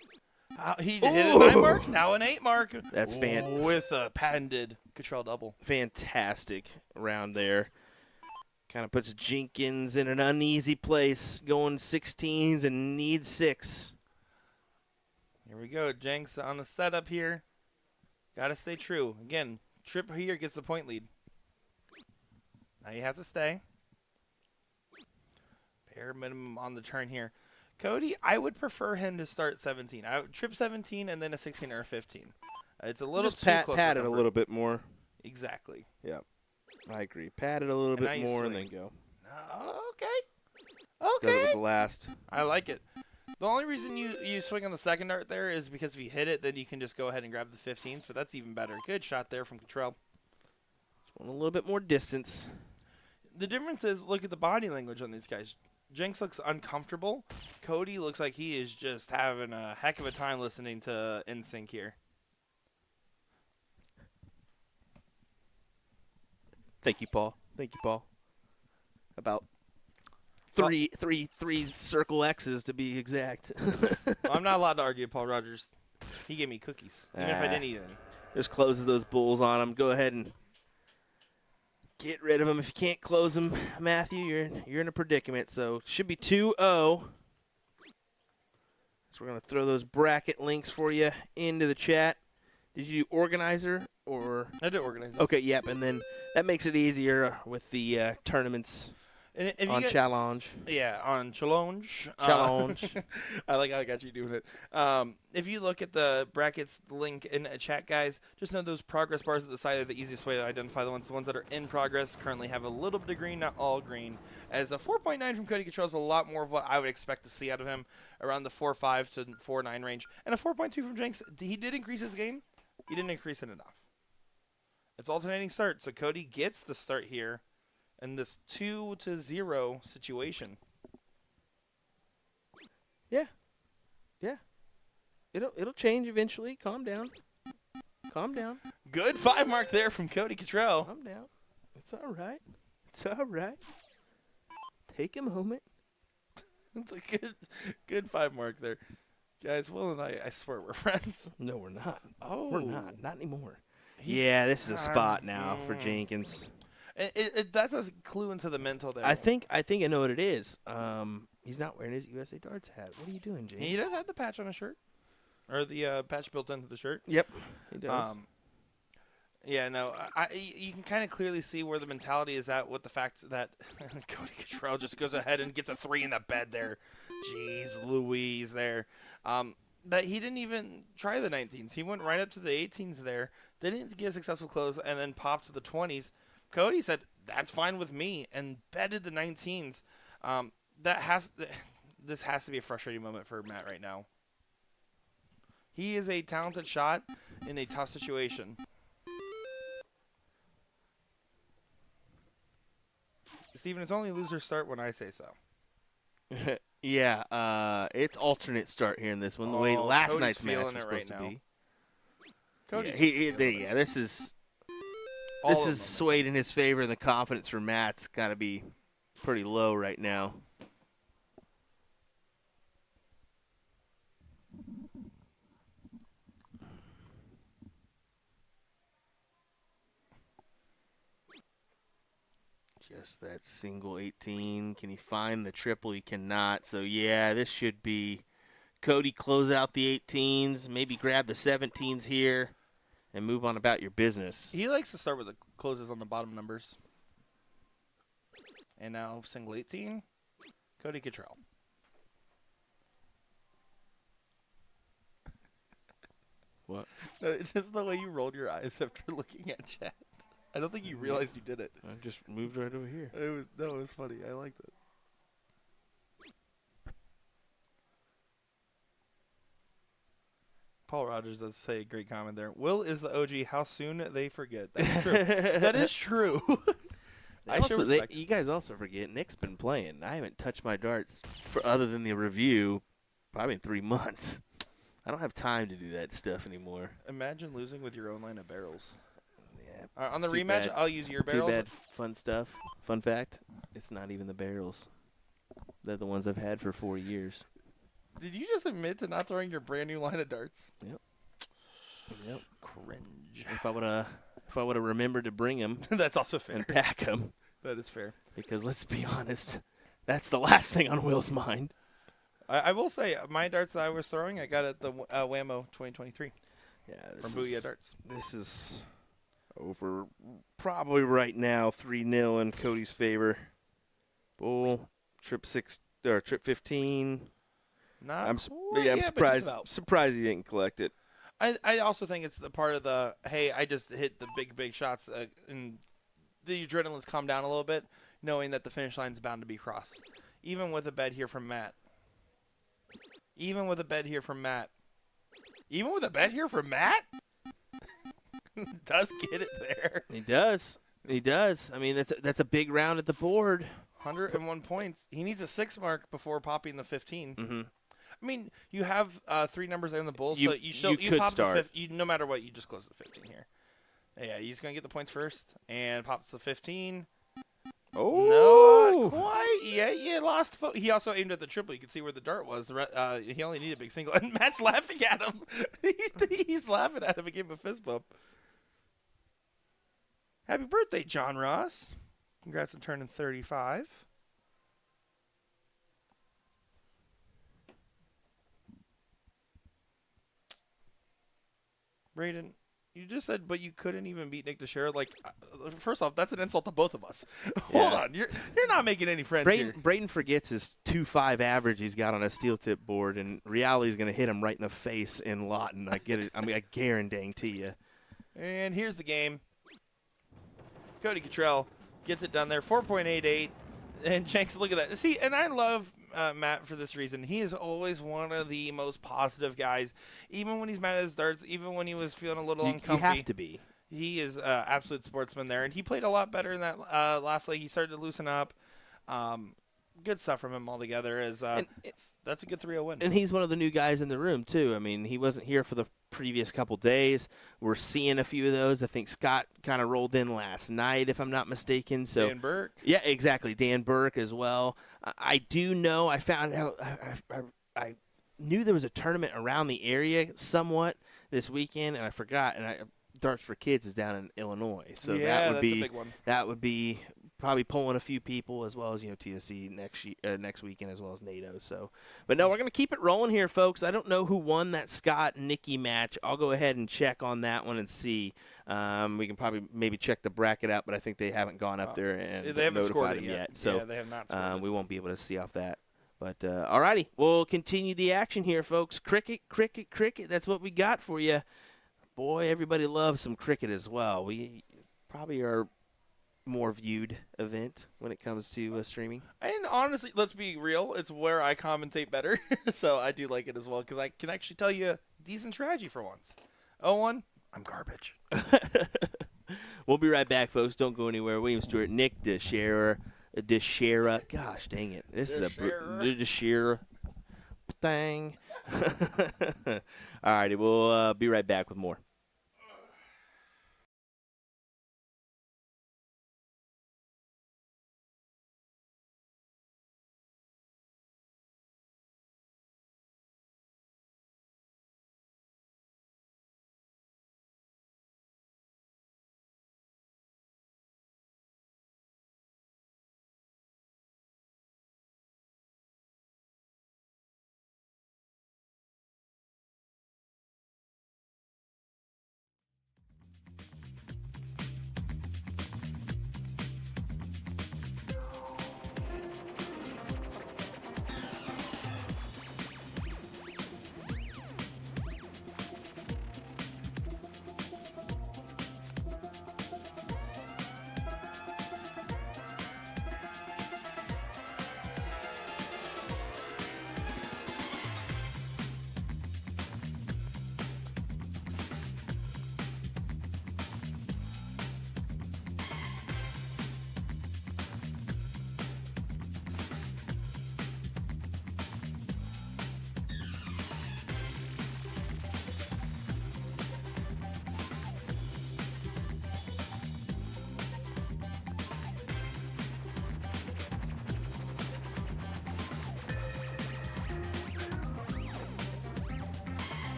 Speaker 2: He hit a 9 mark, now an 8 mark.
Speaker 1: That's
Speaker 2: with a patented Cottrell double.
Speaker 1: Fantastic round there. Kind of puts Jenkins in an uneasy place, going 16s and needs 6.
Speaker 2: Here we go. Jenks on the setup here. Got to stay true. Again, trip here gets the point lead. Now you have to stay. Pair minimum on the turn here. Cody, I would prefer him to start 17. I would trip 17 and then a 16 or a 15. It's a little too close.
Speaker 1: Pat it a little bit more.
Speaker 2: Exactly.
Speaker 1: Yeah, I agree. Pat it a little bit more and then go.
Speaker 2: Okay.
Speaker 1: Does it with the last.
Speaker 2: I like it. The only reason you swing on the second dart there is because if you hit it, then you can just go ahead and grab the 15s, but that's even better. Good shot there from Cottrell.
Speaker 1: Just want a little bit more distance.
Speaker 2: the difference is, look at the body language on these guys. Jenks looks uncomfortable. Cody looks like he is just having a heck of a time listening to NSYNC here.
Speaker 1: Thank you, Paul. About three circle X's to be exact.
Speaker 2: I'm not allowed to argue with Paul Rogers. He gave me cookies, even if I didn't eat any.
Speaker 1: Just closes those bulls on them. Go ahead and get rid of them. If you can't close them, Matthew, you're in a predicament. So should be 2-0. So we're going to throw those bracket links for you into the chat. Did you do organizer or?
Speaker 2: I did organizer.
Speaker 1: Okay, yep. And then that makes it easier with the tournaments
Speaker 2: And if
Speaker 1: on challenge.
Speaker 2: Yeah, on challenge.
Speaker 1: Challenge.
Speaker 2: I like how I got you doing it. If you look at the brackets link in a chat, guys, just know those progress bars at the side are the easiest way to identify the ones. The ones that are in progress currently have a little bit of green, not all green. As a 4.9 from Cody Cottrell is a lot more of what I would expect to see out of him, around the 4.5 to 4.9 range. And a 4.2 from Jenks. He did increase his game. He didn't increase it enough. It's alternating start, so Cody gets the start here in this 2-0 situation.
Speaker 1: Yeah. It'll change eventually. Calm down.
Speaker 2: Good 5 mark there from Cody Cottrell.
Speaker 1: Calm down. It's all right. Take a moment.
Speaker 2: It's a good 5 mark there. Guys, Will and I swear we're friends.
Speaker 1: No, we're not.
Speaker 2: Oh.
Speaker 1: We're not. Not anymore. Yeah, this is a spot now for Jenkins.
Speaker 2: That's a clue into the mental there.
Speaker 1: I think I know what it is. He's not wearing his USA Darts hat. What are you doing, James?
Speaker 2: He does have the patch on his shirt. Or the patch built into the shirt.
Speaker 1: Yep, he does.
Speaker 2: Yeah, no, you can kind of clearly see where the mentality is at with the fact that Cody Cottrell just goes ahead and gets a 3 in the bed there. Jeez Louise there. That he didn't even try the 19s. He went right up to the 18s there, didn't get a successful close, and then popped to the 20s. Cody said, that's fine with me, and betted the 19s. This has to be a frustrating moment for Matt right now. He is a talented shot in a tough situation. Steven, it's only loser start when I say so.
Speaker 1: Yeah, it's alternate start here in this one. The way last
Speaker 2: Cody's
Speaker 1: night's match was
Speaker 2: feeling it
Speaker 1: supposed
Speaker 2: right
Speaker 1: to
Speaker 2: now.
Speaker 1: be.
Speaker 2: Cody's
Speaker 1: This is
Speaker 2: all of them.
Speaker 1: swayed in his favor, and the confidence for Matt's got to be pretty low right now. Just that single 18. Can he find the triple? He cannot. So, yeah, this should be Cody close out the 18s, maybe grab the 17s here, and move on about your business.
Speaker 2: He likes to start with the closes on the bottom numbers. And now single 18, Cody Cottrell.
Speaker 1: What?
Speaker 2: No, it's just the way you rolled your eyes after looking at chat. I don't think you realized you did it.
Speaker 1: I just moved right over here.
Speaker 2: It was funny. I liked it. Paul Rogers does say a great comment there. Will is the OG. How soon they forget. That's true. That is true.
Speaker 1: You guys also forget Nick's been playing. I haven't touched my darts for other than the review probably in 3 months. I don't have time to do that stuff anymore.
Speaker 2: Imagine losing with your own line of barrels.
Speaker 1: Yeah.
Speaker 2: On the
Speaker 1: Too
Speaker 2: rematch,
Speaker 1: bad.
Speaker 2: I'll use your barrels.
Speaker 1: Too bad. Fun stuff. Fun fact, it's not even the barrels. They're the ones I've had for 4 years.
Speaker 2: Did you just admit to not throwing your brand new line of darts?
Speaker 1: Yep.
Speaker 2: Cringe.
Speaker 1: If I would have remembered to bring them
Speaker 2: That's also fair.
Speaker 1: and pack them,
Speaker 2: That is fair.
Speaker 1: because let's be honest, that's the last thing on Will's mind.
Speaker 2: I will say, my darts that I was throwing, I got at the Whammo 2023
Speaker 1: Yeah,
Speaker 2: from Booyah Darts.
Speaker 1: This is over probably right now, 3-0 in Cody's favor. Bull, trip 15. I'm surprised he didn't collect it.
Speaker 2: I also think it's the part of the, hey, I just hit the big shots, and the adrenaline's calmed down a little bit, knowing that the finish line's bound to be crossed. Even with a bet here from Matt. Does get it there.
Speaker 1: He does. He does. I mean, that's a big round at the board.
Speaker 2: 101 points. He needs a 6 mark before popping the 15.
Speaker 1: Mm-hmm.
Speaker 2: I mean, you have 3 numbers in the bull,
Speaker 1: You-
Speaker 2: so you
Speaker 1: you could
Speaker 2: pop
Speaker 1: start.
Speaker 2: no matter what, you just close the 15 here. Yeah, he's gonna get the points first and pops the 15. No, not quite. Yeah, you lost. He also aimed at the triple. You can see where the dart was. He only needed a big single, and Matt's laughing at him. He's laughing at him and gave him a fist bump. Happy birthday, John Ross. Congrats on turning 35. Brayden, you just said, but you couldn't even beat Nick Teixeira. Like, first off, that's an insult to both of us. Hold on, you're not making any friends here.
Speaker 1: Brayden forgets his 2.5 average he's got on a steel tip board, and reality's going to hit him right in the face in Lawton. I get it. I mean, I guarantee you.
Speaker 2: And here's the game. Cody Cottrell gets it done there, 4.88. And Jenks, look at that. See, and I love Matt for this reason. He is always one of the most positive guys, even when he's mad at his darts, even when he was feeling a little uncomfy.
Speaker 1: You have to be.
Speaker 2: He is absolute sportsman there, and he played a lot better in that last leg. He started to loosen up. Good stuff from him altogether. That's a good 3-0 win.
Speaker 1: And he's one of the new guys in the room, too. I mean, he wasn't here for the previous couple days. We're seeing a few of those. I think Scott kind of rolled in last night, if I'm not mistaken. So
Speaker 2: Dan Burke.
Speaker 1: Yeah, exactly. Dan Burke as well. I do know, I found out, I knew there was a tournament around the area somewhat this weekend, and I forgot. And Darts for Kids is down in Illinois. So
Speaker 2: Yeah,
Speaker 1: that's
Speaker 2: a big one.
Speaker 1: That would be probably pulling a few people, as well as TSC next weekend, as well as NATO. So, but no, we're gonna keep it rolling here, folks. I don't know who won that Scott Nikki match. I'll go ahead and check on that one and see. We can probably maybe check the bracket out, but I think they haven't gone up there and
Speaker 2: they haven't
Speaker 1: notified
Speaker 2: scored it
Speaker 1: them
Speaker 2: yet.
Speaker 1: So
Speaker 2: Yeah, they have not scored it.
Speaker 1: we won't be able to see off that. But alrighty, we'll continue the action here, folks. Cricket. That's what we got for you. Boy, everybody loves some cricket as well. We probably are more viewed event when it comes to streaming.
Speaker 2: And honestly, let's be real, it's where I commentate better. So I do like it as well because I can actually tell you decent strategy for once. 0-1, I'm garbage.
Speaker 1: We'll be right back, folks. Don't go anywhere. William Stewart, Nick Teixeira. Gosh dang it. This is a Teixeira thing. All righty, we'll be right back with more.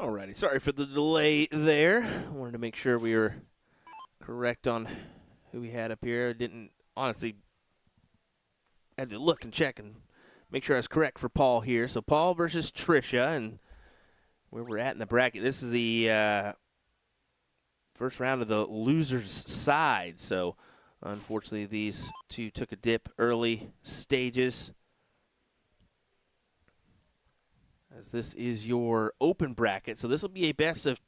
Speaker 1: Alrighty, sorry for the delay there. Wanted to make sure we were correct on who we had up here. I didn't honestly had to look and check and make sure I was correct for Paul here. So Paul versus Trisha, and where we're at in the bracket. This is the first round of the losers side. So unfortunately, these two took a dip early stages. As this is your open bracket, so this will be a best of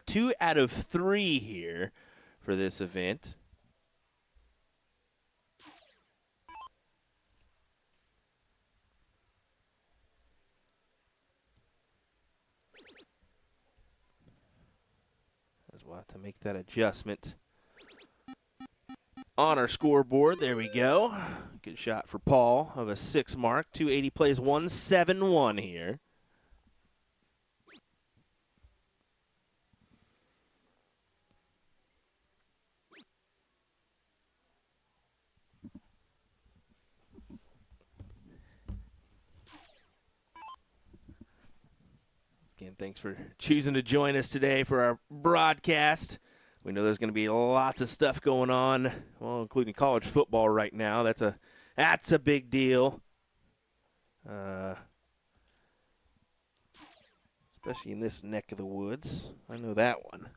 Speaker 1: 2 out of 3 here for this event. As we'll have to make that adjustment on our scoreboard. There we go. Good shot for Paul of a 6 mark. 280 plays 171 here. Again, thanks for choosing to join us today for our broadcast. We know there's going to be lots of stuff going on, well, including college football right now. That's a big deal, especially in this neck of the woods. I know that one.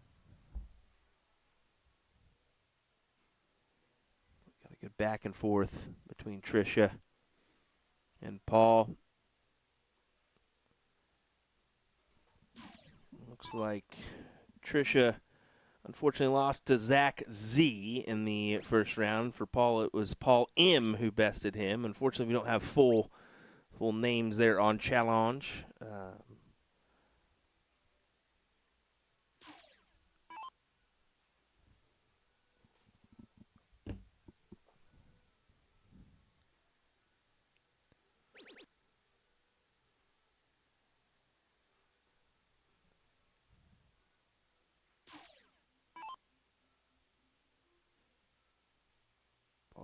Speaker 1: Got a good back and forth between Trisha and Paul. Looks like Trisha unfortunately lost to Zach Z in the first round. For Paul, it was Paul M who bested him. Unfortunately, we don't have full names there on challenge.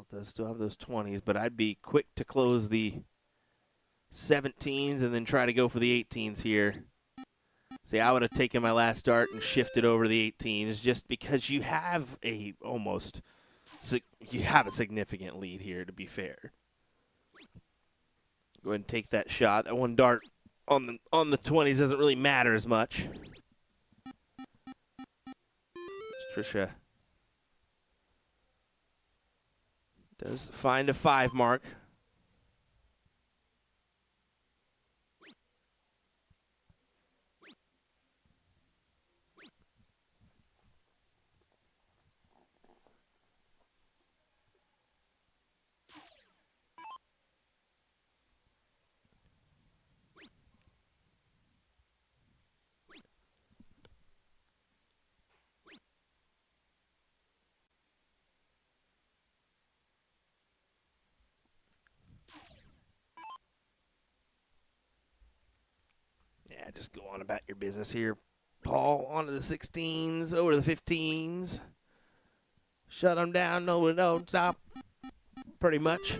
Speaker 1: Does still have those 20s, but I'd be quick to close the 17s and then try to go for the 18s here. See, I would have taken my last start and shifted over the 18s just because you have a significant lead here, to be fair. Go ahead and take that shot. That one dart on the 20s doesn't really matter as much. Trisha does find a 5 mark. Yeah, just go on about your business here, Paul. On to the 16s, over to the 15s. Shut them down, no, stop. Pretty much.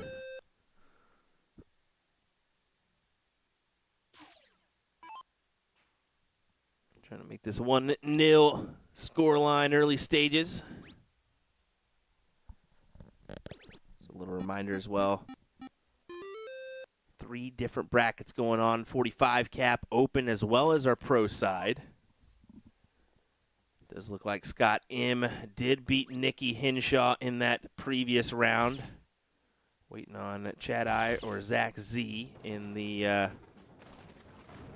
Speaker 1: Trying to make this 1-0 scoreline early stages. So a little reminder as well. 3 different brackets going on, 45 cap open as well as our pro side. Does look like Scott M did beat Nikki Hinshaw in that previous round. Waiting on Chad I or Zach Z in the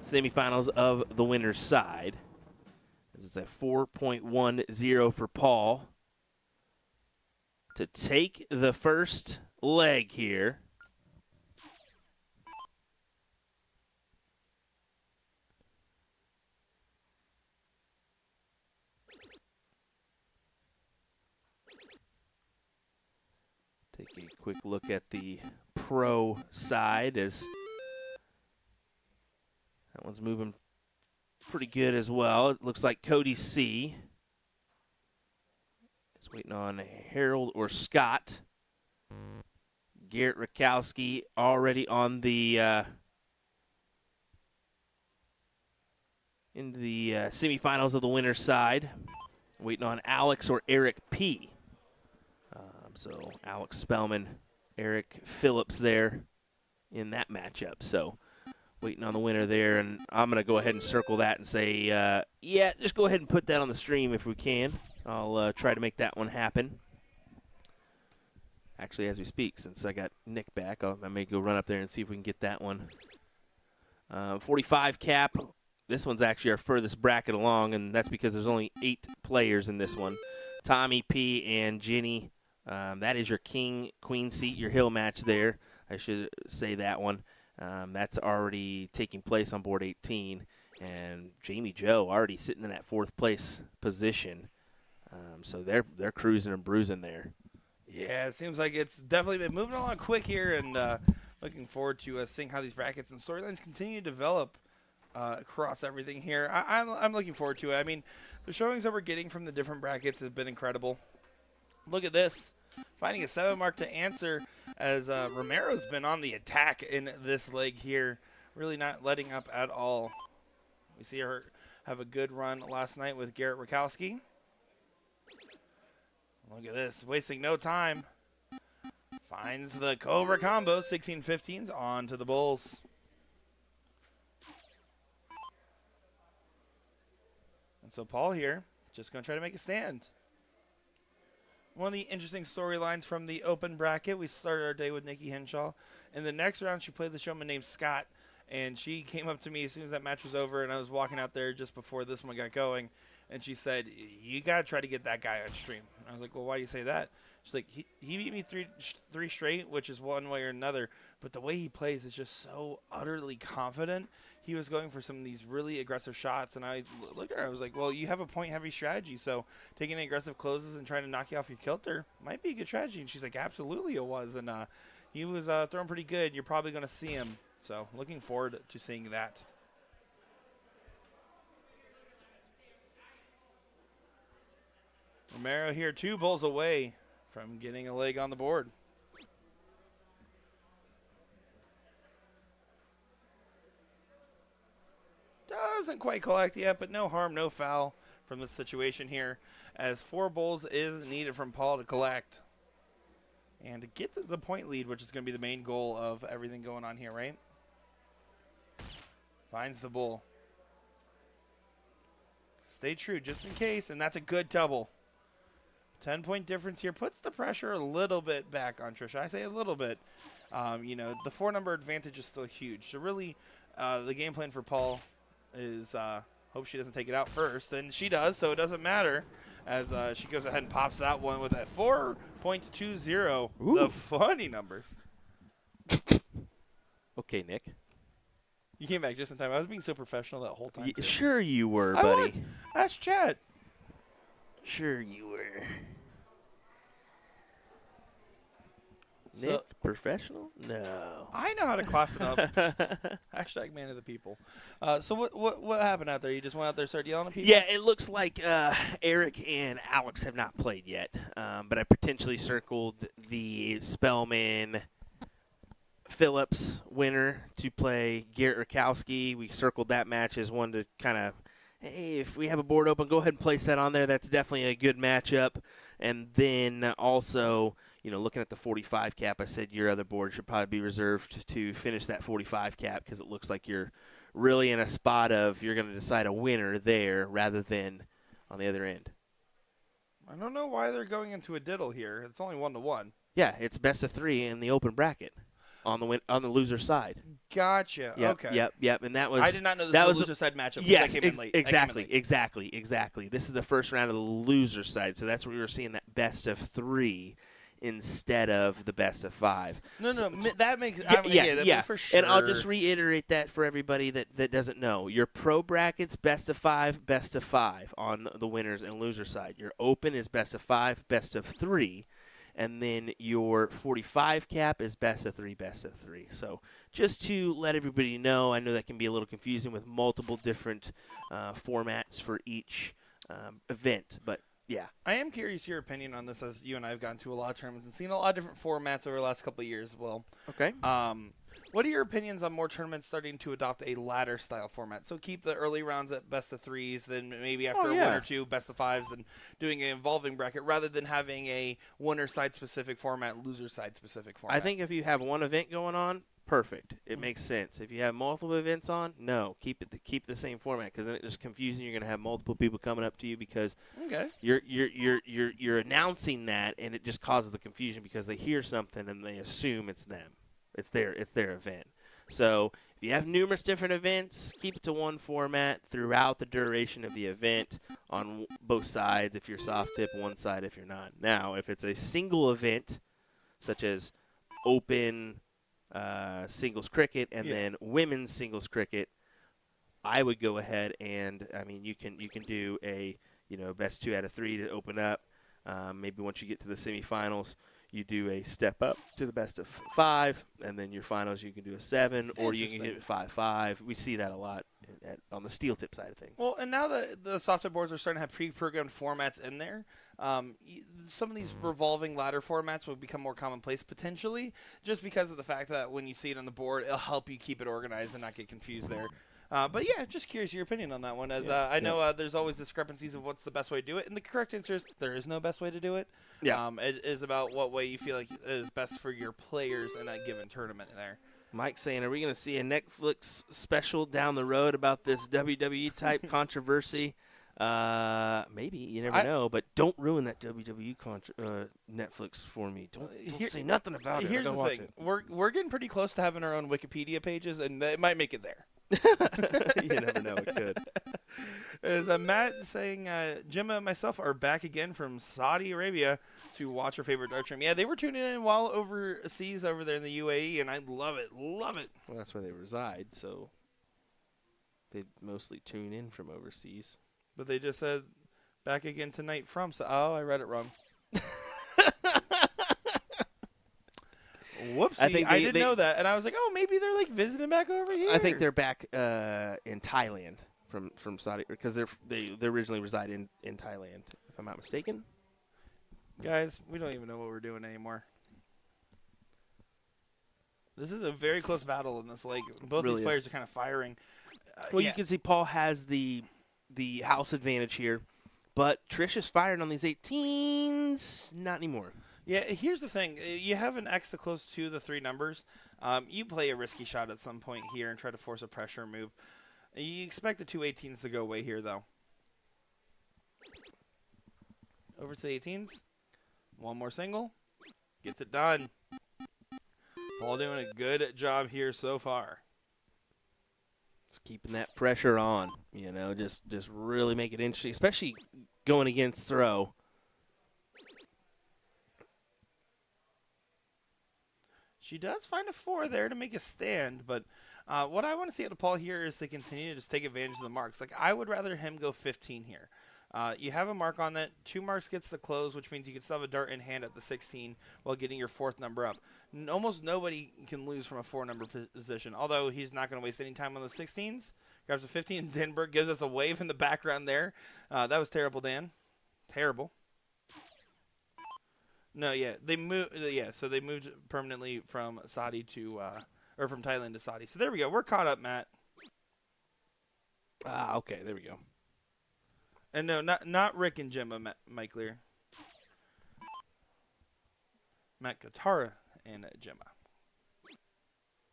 Speaker 1: semifinals of the winner's side. This is a 4.10 for Paul to take the first leg here. Take a quick look at the pro side as that one's moving pretty good as well. It looks like Cody C is waiting on Harold or Scott. Garrett Rakowski already on the into the semifinals of the winner's side. Waiting on Alex or Eric P. So Alex Spellman, Eric Phillips there in that matchup. So waiting on the winner there, and I'm going to go ahead and circle that and say, yeah, just go ahead and put that on the stream if we can. I'll try to make that one happen. Actually, as we speak, since I got Nick back, I may go run up there and see if we can get that one. 45 cap. This one's actually our furthest bracket along, and that's because there's only 8 players in this one. Tommy P and Ginny. That is your king-queen seat, your hill match there. I should say that one. That's already taking place on board 18. And Jamie Joe already sitting in that 4th place position. So they're cruising and bruising there.
Speaker 2: Yeah, it seems like it's definitely been moving along quick here, and looking forward to seeing how these brackets and storylines continue to develop across everything here. I'm looking forward to it. I mean, the showings that we're getting from the different brackets have been incredible. Look at this. Finding a 7 mark to answer as Romero's been on the attack in this leg here. Really not letting up at all. We see her have a good run last night with Garrett Rakowski. Look at this. Wasting no time. Finds the Cobra combo. 16-15s on to the Bulls. And so Paul here just going to try to make a stand. One of the interesting storylines from the open bracket, we started our day with Nikki Henshaw. In the next round, she played the showman named Scott, and she came up to me as soon as that match was over, and I was walking out there just before this one got going, and she said, you got to try to get that guy on stream. And I was like, well, why do you say that? She's like, he beat me three straight, which is one way or another, but the way he plays is just so utterly confident. He was going for some of these really aggressive shots, and I looked at her. I was like, well, you have a point-heavy strategy, so taking aggressive closes and trying to knock you off your kilter might be a good strategy. And she's like, absolutely it was, and he was throwing pretty good. You're probably going to see him, so looking forward to seeing that. Romero here 2 balls away from getting a leg on the board. Doesn't quite collect yet, but no harm, no foul from the situation here, as 4 bowls is needed from Paul to collect and to get to the point lead, which is going to be the main goal of everything going on here, right? Finds the bull. Stay true just in case, and that's a good double. 10-point difference here puts the pressure a little bit back on Trisha. I say a little bit. You know, the 4-number advantage is still huge. So really, the game plan for Paul is hope she doesn't take it out first, and she does, so it doesn't matter as she goes ahead and pops that one with a 4.20.
Speaker 1: Ooh.
Speaker 2: The funny number.
Speaker 1: Okay, Nick.
Speaker 2: You came back just in time. I was being so professional that whole time. too.
Speaker 1: Sure you were,
Speaker 2: I
Speaker 1: buddy.
Speaker 2: was. Ask Chad.
Speaker 1: Sure you were.
Speaker 2: So-
Speaker 1: Nick, professional? No.
Speaker 2: I know how to class it up. Hashtag man of the people. So what happened out there? You just went out there and started yelling at people?
Speaker 1: Yeah, it looks like Eric and Alex have not played yet, but I potentially circled the Spellman Phillips winner to play Garrett Rakowski. We circled that match as one to kind of, hey, if we have a board open, go ahead and place that on there. That's definitely a good matchup. And then also, you know, looking at the 45 cap, I said your other board should probably be reserved to finish that 45 cap because it looks like you're really in a spot of you're going to decide a winner there rather than on the other end.
Speaker 2: I don't know why they're going into a diddle here. It's only 1-1.
Speaker 1: Yeah, it's best of 3 in the open bracket on the loser side.
Speaker 2: Gotcha.
Speaker 1: Yep,
Speaker 2: Okay.
Speaker 1: Yep. And that was
Speaker 2: I did not know this
Speaker 1: that
Speaker 2: was
Speaker 1: was
Speaker 2: a loser side matchup.
Speaker 1: Yes,
Speaker 2: I came in late.
Speaker 1: exactly. This is the first round of the loser side, so that's where we were seeing that best of 3 instead of the best of 5.
Speaker 2: No, that makes
Speaker 1: Yeah,
Speaker 2: for sure.
Speaker 1: And I'll just reiterate that for everybody that doesn't know. Your pro brackets, best of 5 on the winners and loser side. Your open is best of 5, best of 3. And then your 45 cap is best of 3. So just to let everybody know, I know that can be a little confusing with multiple different formats for each event, but yeah.
Speaker 2: I am curious your opinion on this, as you and I have gotten to a lot of tournaments and seen a lot of different formats over the last couple of years as well.
Speaker 1: Okay.
Speaker 2: What are your opinions on more tournaments starting to adopt a ladder style format? So keep the early rounds at best of 3s, then maybe after a 1 or 2 best of 5s, then doing an evolving bracket rather than having a winner side specific format, loser side specific format.
Speaker 1: I think if you have one event going on, perfect. It makes sense. If you have multiple events on, no, keep the same format, because then it's just confusing. You're going to have multiple people coming up to you because you're announcing that, and it just causes the confusion because they hear something and they assume it's them. It's their event. So if you have numerous different events, keep it to one format throughout the duration of the event on both sides. If you're soft tip, one side if you're not. Now, if it's a single event, such as open singles cricket and then women's singles cricket, I would go ahead and you can do a best 2 out of 3 to open up. Maybe once you get to the semifinals, you do a step up to the best of 5, and then your finals you can do a 7, or you can get it 5-5. We see that a lot on the steel tip side of things.
Speaker 2: Well, and now that the soft tip boards are starting to have pre-programmed formats in there, some of these revolving ladder formats will become more commonplace potentially, just because of the fact that when you see it on the board, it'll help you keep it organized and not get confused there. But yeah, just curious your opinion on that one. As I know there's always discrepancies of what's the best way to do it, and the correct answer is there is no best way to do it.
Speaker 1: Yeah.
Speaker 2: It is about what way you feel like is best for your players in that given tournament there.
Speaker 1: Mike's saying, are we going to see a Netflix special down the road about this WWE type controversy? Maybe. You never know. But don't ruin that WWE Netflix for me. Don't say nothing about it.
Speaker 2: Here's the thing. We're getting pretty close to having our own Wikipedia pages, and it might make it there.
Speaker 1: You never know. It could.
Speaker 2: Is Matt saying, Gemma and myself are back again from Saudi Arabia to watch our favorite dart stream. Yeah, they were tuning in while overseas over there in the UAE, and I love it. Love it.
Speaker 1: Well, that's where they reside, so they mostly tune in from overseas.
Speaker 2: But they just said back again tonight from. So, I read it wrong. Whoopsie. I didn't know that. And I was like, maybe they're like visiting back over here.
Speaker 1: I think they're back in Thailand from Saudi, because they originally reside in Thailand, if I'm not mistaken.
Speaker 2: Guys, we don't even know what we're doing anymore. This is a very close battle in this league. Both these players are kind of firing.
Speaker 1: You can see Paul has the house advantage here, but Trish is firing on these 18s. Not anymore.
Speaker 2: Yeah, here's the thing. You have an X to close to the 3 numbers. You play a risky shot at some point here and try to force a pressure move. You expect the 2 18s to go away here, though. Over to the 18s. One more single. Gets it done. Paul doing a good job here so far.
Speaker 1: Just keeping that pressure on, just really make it interesting, especially going against throw.
Speaker 2: She does find a 4 there to make a stand, but what I want to see out of Paul here is to continue to just take advantage of the marks. Like, I would rather him go 15 here. You have a mark on that. 2 marks gets the close, which means you can still have a dart in hand at the 16 while getting your 4th number up. Almost nobody can lose from a 4-number position, although he's not going to waste any time on the 16s. Grabs a 15. Denberg gives us a wave in the background there. That was terrible, Dan. Terrible. No, yeah, they moved. Yeah, so they moved permanently from Saudi to, or from Thailand to Saudi. So there we go. We're caught up, Matt.
Speaker 1: Okay, there we go.
Speaker 2: And no, not Rick and Gemma, Mike Lear. Matt Katara and Gemma.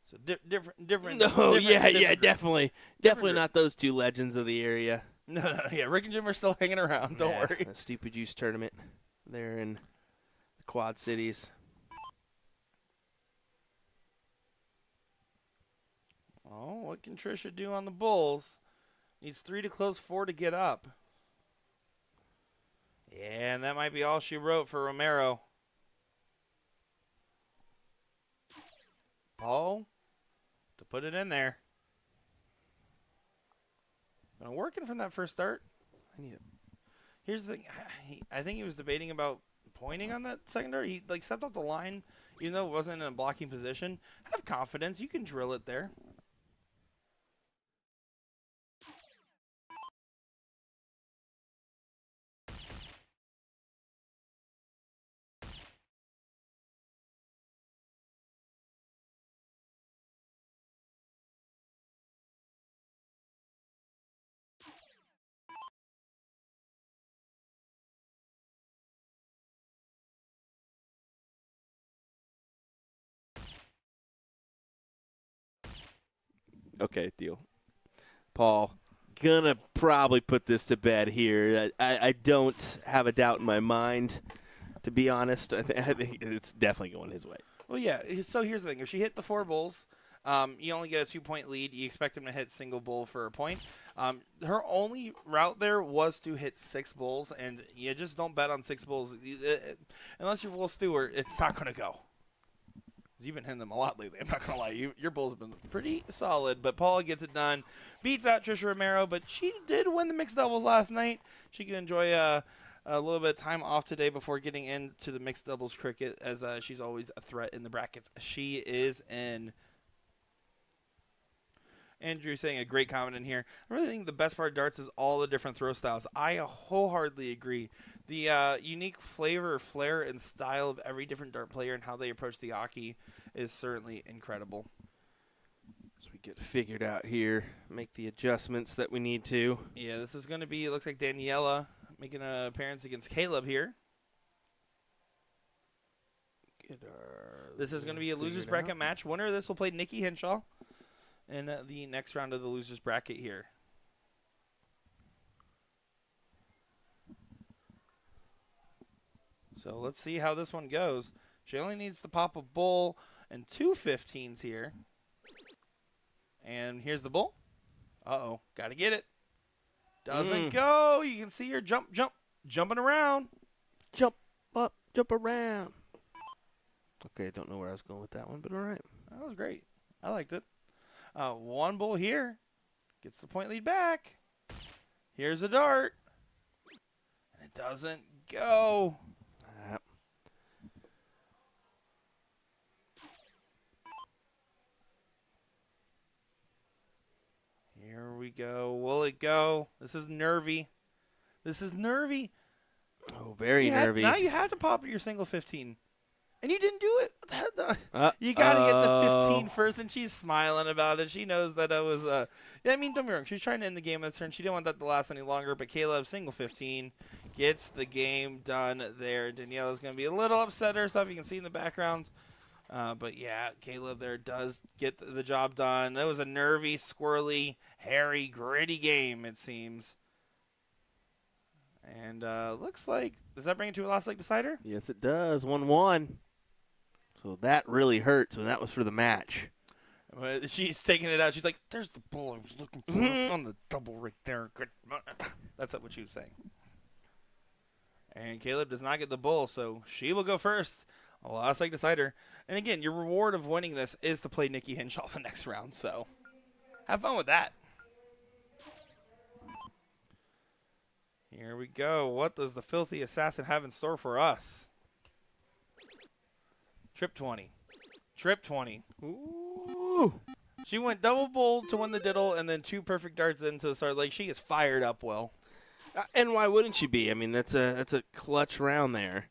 Speaker 2: So different.
Speaker 1: No,
Speaker 2: different
Speaker 1: definitely not those 2 legends of the area.
Speaker 2: No, yeah, Rick and Gemma are still hanging around. Don't worry.
Speaker 1: The Stupid Juice tournament there in the Quad Cities.
Speaker 2: Oh, what can Trisha do on the Bulls? Needs 3 to close, 4 to get up. Yeah, and that might be all she wrote for Romero. Paul to put it in there. Working from that first start. Here's the thing. I think he was debating about pointing on that second dart. He stepped off the line, even though it wasn't in a blocking position. Have confidence. You can drill it there.
Speaker 1: Okay, deal. Paul, gonna probably put this to bed here. I don't have a doubt in my mind, to be honest. I think it's definitely going his way.
Speaker 2: Well, yeah. So here's the thing: if she hit the 4 bulls, you only get a 2-point lead. You expect him to hit single bull for a point. Her only route there was to hit 6 bulls, and you just don't bet on 6 bulls unless you're Will Stewart. It's not going to go. You've been hitting them a lot lately. I'm not going to lie. Your bulls have been pretty solid, but Paula gets it done. Beats out Trisha Romero, but she did win the mixed doubles last night. She can enjoy a little bit of time off today before getting into the mixed doubles cricket, as she's always a threat in the brackets. She is in. Andrew saying a great comment in here. I really think the best part of darts is all the different throw styles. I wholeheartedly agree. The unique flavor, flair, and style of every different dart player and how they approach the Aki is certainly incredible.
Speaker 1: So we get figured out here, make the adjustments that we need to.
Speaker 2: Yeah, this is going to be, it looks like Daniela making an appearance against Caleb here. This is going to be a loser's bracket match. Winner of this will play Nikki Henshaw in the next round of the loser's bracket here. So let's see how this one goes. She only needs to pop a bull and 2 15s here. And here's the bull. Uh-oh. Got to get it. Doesn't go. You can see her jumping around.
Speaker 1: Jump up, jump around. Okay, I don't know where I was going with that one, but all right.
Speaker 2: That was great. I liked it. 1 bull here. Gets the point lead back. Here's a dart. And it doesn't go. Here we go. Will it go? This is nervy. This is nervy.
Speaker 1: Oh, very nervy.
Speaker 2: Now you have to pop your single 15. And you didn't do it. You got to get the 15 first, and she's smiling about it. She knows that it was yeah, I mean, don't be wrong. She was trying to end the game on this turn. She didn't want that to last any longer, but Caleb, single 15, gets the game done there. Daniela's going to be a little upset herself. You can see in the background. But, yeah, Caleb there does get the job done. That was a nervy, squirrely, hairy, gritty game, it seems. And looks like, does that bring it to a last leg decider?
Speaker 1: Yes, it does. 1-1. So that really hurt. So that was for the match.
Speaker 2: She's taking it out. She's like, there's the bull I was looking for. It's on the double right there. Good. That's what she was saying. And Caleb does not get the bull, so she will go first. A last leg decider. And again, your reward of winning this is to play Nikki Henshaw the next round. So have fun with that. Here we go. What does the filthy assassin have in store for us? Trip 20. Trip 20.
Speaker 1: Ooh.
Speaker 2: She went double bull to win the diddle and then 2 perfect darts into the start. Like, she is fired up, Will.
Speaker 1: And why wouldn't she be? I mean, that's a clutch round there.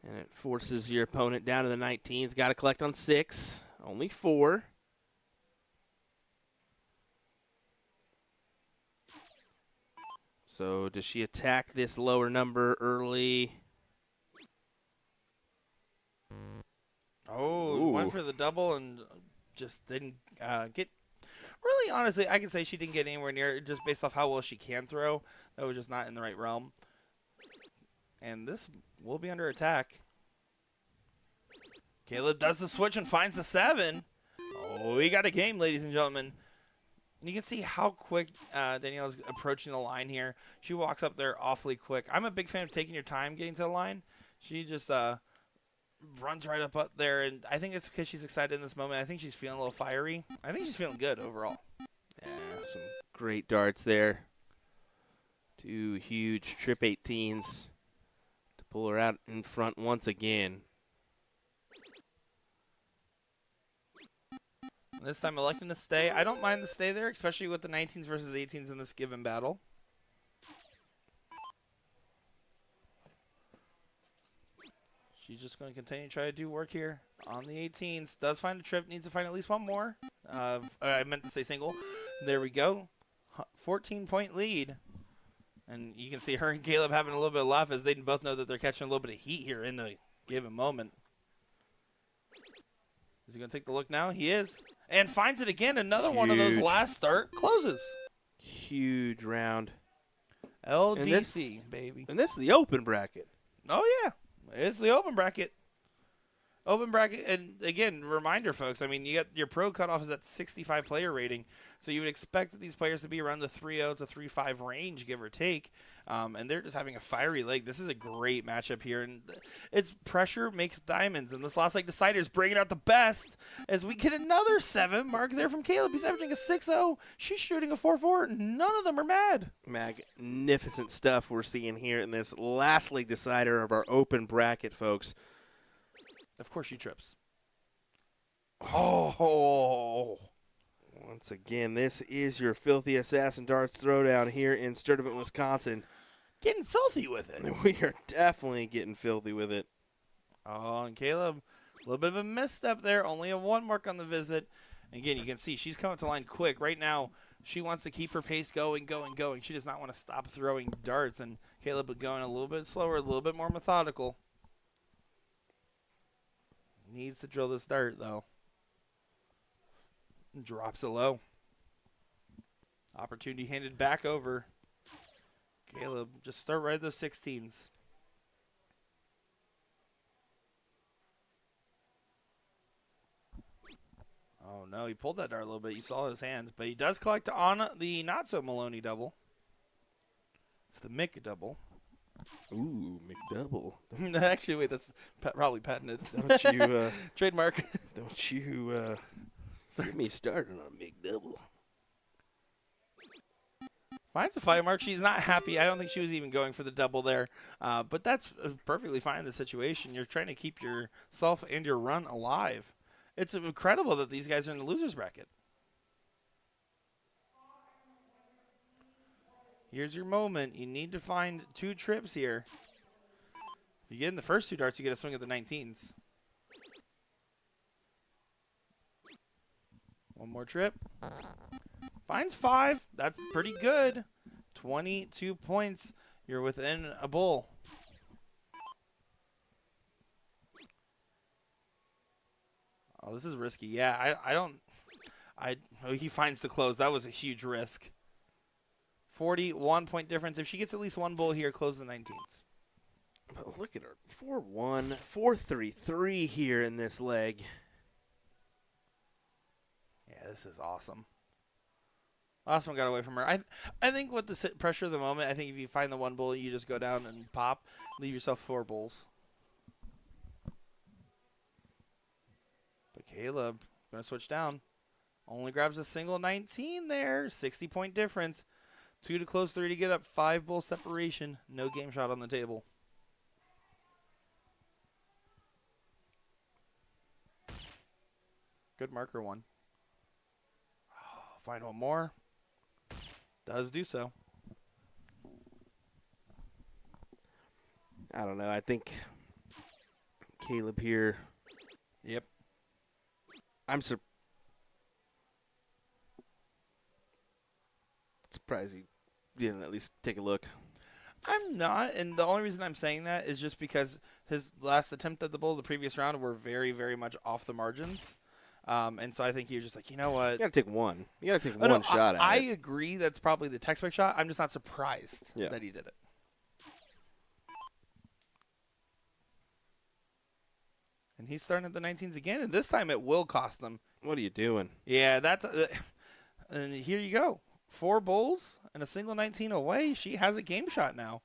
Speaker 1: And it forces your opponent down to the 19s. Got to collect on 6. Only 4. So does she attack this lower number early?
Speaker 2: Oh, went for the double and just didn't get. Really, honestly, I can say she didn't get anywhere near it just based off how well she can throw. That was just not in the right realm. And this will be under attack. Caleb does the switch and finds the 7. Oh, we got a game, ladies and gentlemen. And you can see how quick Danielle's approaching the line here. She walks up there awfully quick. I'm a big fan of taking your time getting to the line. She just runs right up there, and I think it's because she's excited in this moment. I think she's feeling a little fiery. I think she's feeling good overall.
Speaker 1: Yeah, some great darts there. 2 huge trip 18s to pull her out in front once again.
Speaker 2: This time electing to stay. I don't mind the stay there, especially with the 19s versus 18s in this given battle. She's just going to continue to try to do work here on the 18s. Does find a trip. Needs to find at least one more. I meant to say single. There we go. 14-point lead. And you can see her and Caleb having a little bit of laugh as they both know that they're catching a little bit of heat here in the given moment. Is he going to take the look now? He is. And finds it again. Another one of those
Speaker 1: Huge.
Speaker 2: last start closes.
Speaker 1: Huge round.
Speaker 2: LDC, baby.
Speaker 1: And this is the open bracket.
Speaker 2: Oh, yeah. It's the open bracket. Open bracket, and again, reminder, folks, I mean, you got your pro cutoff is at 65 player rating, so you would expect these players to be around the 3-0 to 3-5 range, give or take, and they're just having a fiery leg. This is a great matchup here, and it's pressure makes diamonds, and this last leg decider is bringing out the best as we get another 7 mark there from Caleb. He's averaging a 6-0. She's shooting a 4-4. None of them are mad.
Speaker 1: Magnificent stuff we're seeing here in this last leg decider of our open bracket, folks.
Speaker 2: Of course she trips.
Speaker 1: Oh. Once again, this is your Filthy Assassin Darts Throwdown here in Sturtevant, Wisconsin.
Speaker 2: Getting filthy with it.
Speaker 1: We are definitely getting filthy with it.
Speaker 2: Oh, and Caleb, a little bit of a misstep there. Only a 1 mark on the visit. Again, you can see she's coming to line quick. Right now, she wants to keep her pace going. She does not want to stop throwing darts. And Caleb going a little bit slower, a little bit more methodical. Needs to drill this dart, though. Drops it low. Opportunity handed back over. Caleb, just start right at those 16s. Oh, no, he pulled that dart a little bit. You saw his hands. But he does collect on the not-so-Maloney double. It's the Mick double.
Speaker 1: Ooh, McDouble.
Speaker 2: Actually, wait, that's probably patented.
Speaker 1: Don't you,
Speaker 2: Trademark.
Speaker 1: don't you, get me started on McDouble.
Speaker 2: Finds a 5 mark. She's not happy. I don't think she was even going for the double there. But that's perfectly fine in the situation. You're trying to keep yourself and your run alive. It's incredible that these guys are in the loser's bracket. Here's your moment. You need to find 2 trips here. If you get in the first 2 darts, you get a swing at the 19s. 1 more trip. Finds 5. That's pretty good. 22 points. You're within a bowl. Oh, this is risky. Yeah, he finds the close. That was a huge risk. 41 point difference. If she gets at least 1 bowl here, close the 19s.
Speaker 1: But look at her. 4-1, 4-3-3 here in this leg.
Speaker 2: Yeah, this is awesome. Last one got away from her. I think with the pressure of the moment, I think if you find the 1 bowl, you just go down and pop. Leave yourself 4 bowls. But Caleb, going to switch down. Only grabs a single 19 there. 60 point difference. 2 to close, 3 to get up. 5 bowl separation. No game shot on the table. Good marker 1. Oh, find 1 more. Does do so.
Speaker 1: I don't know. I think Caleb here.
Speaker 2: Yep.
Speaker 1: I'm surprised he didn't at least take a look.
Speaker 2: I'm not, and the only reason I'm saying that is just because his last attempt at the bowl the previous round were very, very much off the margins. And so I think he was just like, you know what?
Speaker 1: You got to take one. You got to take one shot at
Speaker 2: I
Speaker 1: it.
Speaker 2: agree that's probably the textbook shot. I'm just not surprised that he did it. And he's starting at the 19s again, and this time it will cost him.
Speaker 1: What are you doing?
Speaker 2: Yeah, that's and here you go. 4 bowls and a single 19 away. She has a game shot now.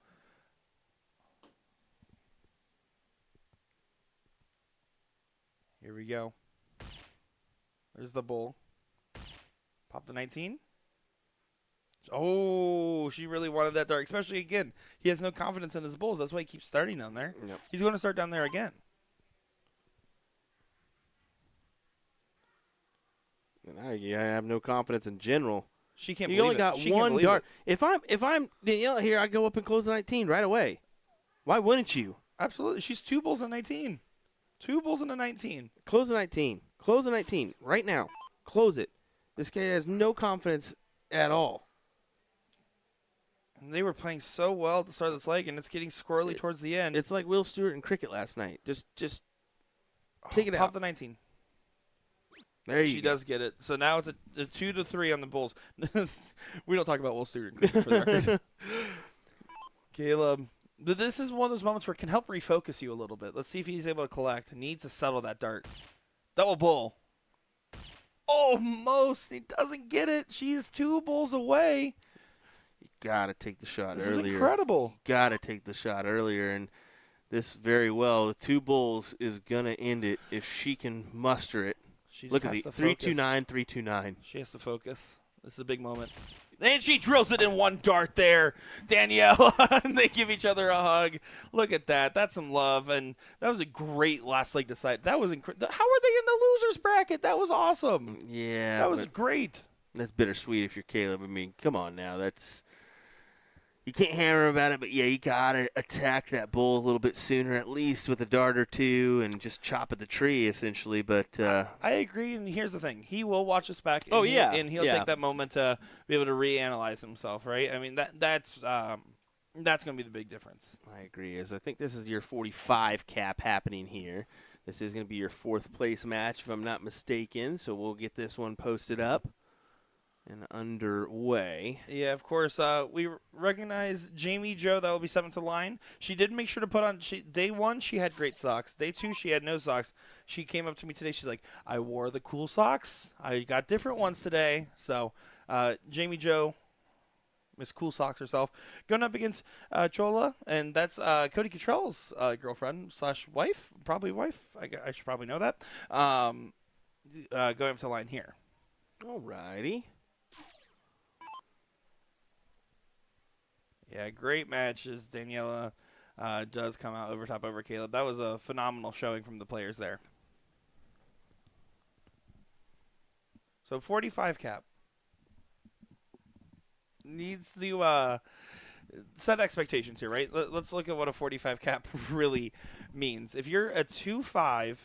Speaker 2: Here we go. There's the bowl. Pop the 19. Oh, she really wanted that dart. Especially, again, he has no confidence in his bowls. That's why he keeps starting down there.
Speaker 1: Yep.
Speaker 2: He's going to start down there again.
Speaker 1: And I have no confidence in general.
Speaker 2: She can't
Speaker 1: You
Speaker 2: believe
Speaker 1: only
Speaker 2: it.
Speaker 1: got
Speaker 2: She can't
Speaker 1: one
Speaker 2: believe
Speaker 1: dart.
Speaker 2: it.
Speaker 1: If I'm Danielle here, I go up and close the 19 right away. Why wouldn't you?
Speaker 2: Absolutely. She's 2 bowls and 19. 2 bowls and a 19.
Speaker 1: Close the 19. Close the 19 right now. Close it. This guy has no confidence at all.
Speaker 2: And they were playing so well at the start of this leg, and it's getting squirrely towards the end.
Speaker 1: It's like Will Stewart in cricket last night. Just take it
Speaker 2: Pop
Speaker 1: out.
Speaker 2: the 19.
Speaker 1: There you
Speaker 2: She
Speaker 1: go.
Speaker 2: does get it. So now it's a 2-3 on the Bulls. We don't talk about Will Student cricket for the record. Caleb. But this is one of those moments where it can help refocus you a little bit. Let's see if he's able to collect. Needs to settle that dart. Double bull. Almost. He doesn't get it. She's 2 bulls away.
Speaker 1: You gotta take the shot
Speaker 2: This
Speaker 1: earlier.
Speaker 2: is incredible.
Speaker 1: Gotta take the shot earlier, and this very well, the 2 bulls is gonna end it if she can muster it.
Speaker 2: She just
Speaker 1: Look at
Speaker 2: has
Speaker 1: the
Speaker 2: to focus.
Speaker 1: 329, 329.
Speaker 2: She has to focus. This is a big moment. And she drills it in one dart there. Danielle, and they give each other a hug. Look at that. That's some love. And that was a great last leg decide. That was incredible. How are they in the losers bracket? That was awesome.
Speaker 1: Yeah,
Speaker 2: That was
Speaker 1: but
Speaker 2: great.
Speaker 1: that's bittersweet if you're Caleb. I mean, come on now. You can't hammer about it, but yeah, you gotta attack that bull a little bit sooner, at least with a dart or two, and just chop at the tree essentially. But
Speaker 2: I agree, and here's the thing: he will watch us back. And
Speaker 1: Oh,
Speaker 2: he-
Speaker 1: yeah,
Speaker 2: and he'll
Speaker 1: yeah.
Speaker 2: take that moment to be able to reanalyze himself, right? I mean, that's going to be the big difference.
Speaker 1: I agree. As I think this is your 45 cap happening here. This is going to be your 4th place match, if I'm not mistaken. So we'll get this one posted up and underway.
Speaker 2: Yeah, of course. We recognize Jamie Joe. That will be 7th to line. She did make sure to put on. Day 1, she had great socks. Day 2, she had no socks. She came up to me today. She's like, "I wore the cool socks. I got different ones today." So, Jamie Joe, Miss Cool Socks herself, going up against Chola, and that's Cody Cottrell's girlfriend / wife, probably wife. I should probably know that. Going up to line here.
Speaker 1: All righty.
Speaker 2: Yeah, great matches. Daniela does come out over top over Caleb. That was a phenomenal showing from the players there. So 45 cap. Needs to set expectations here, right? Let's look at what a 45 cap really means. If you're a 2.5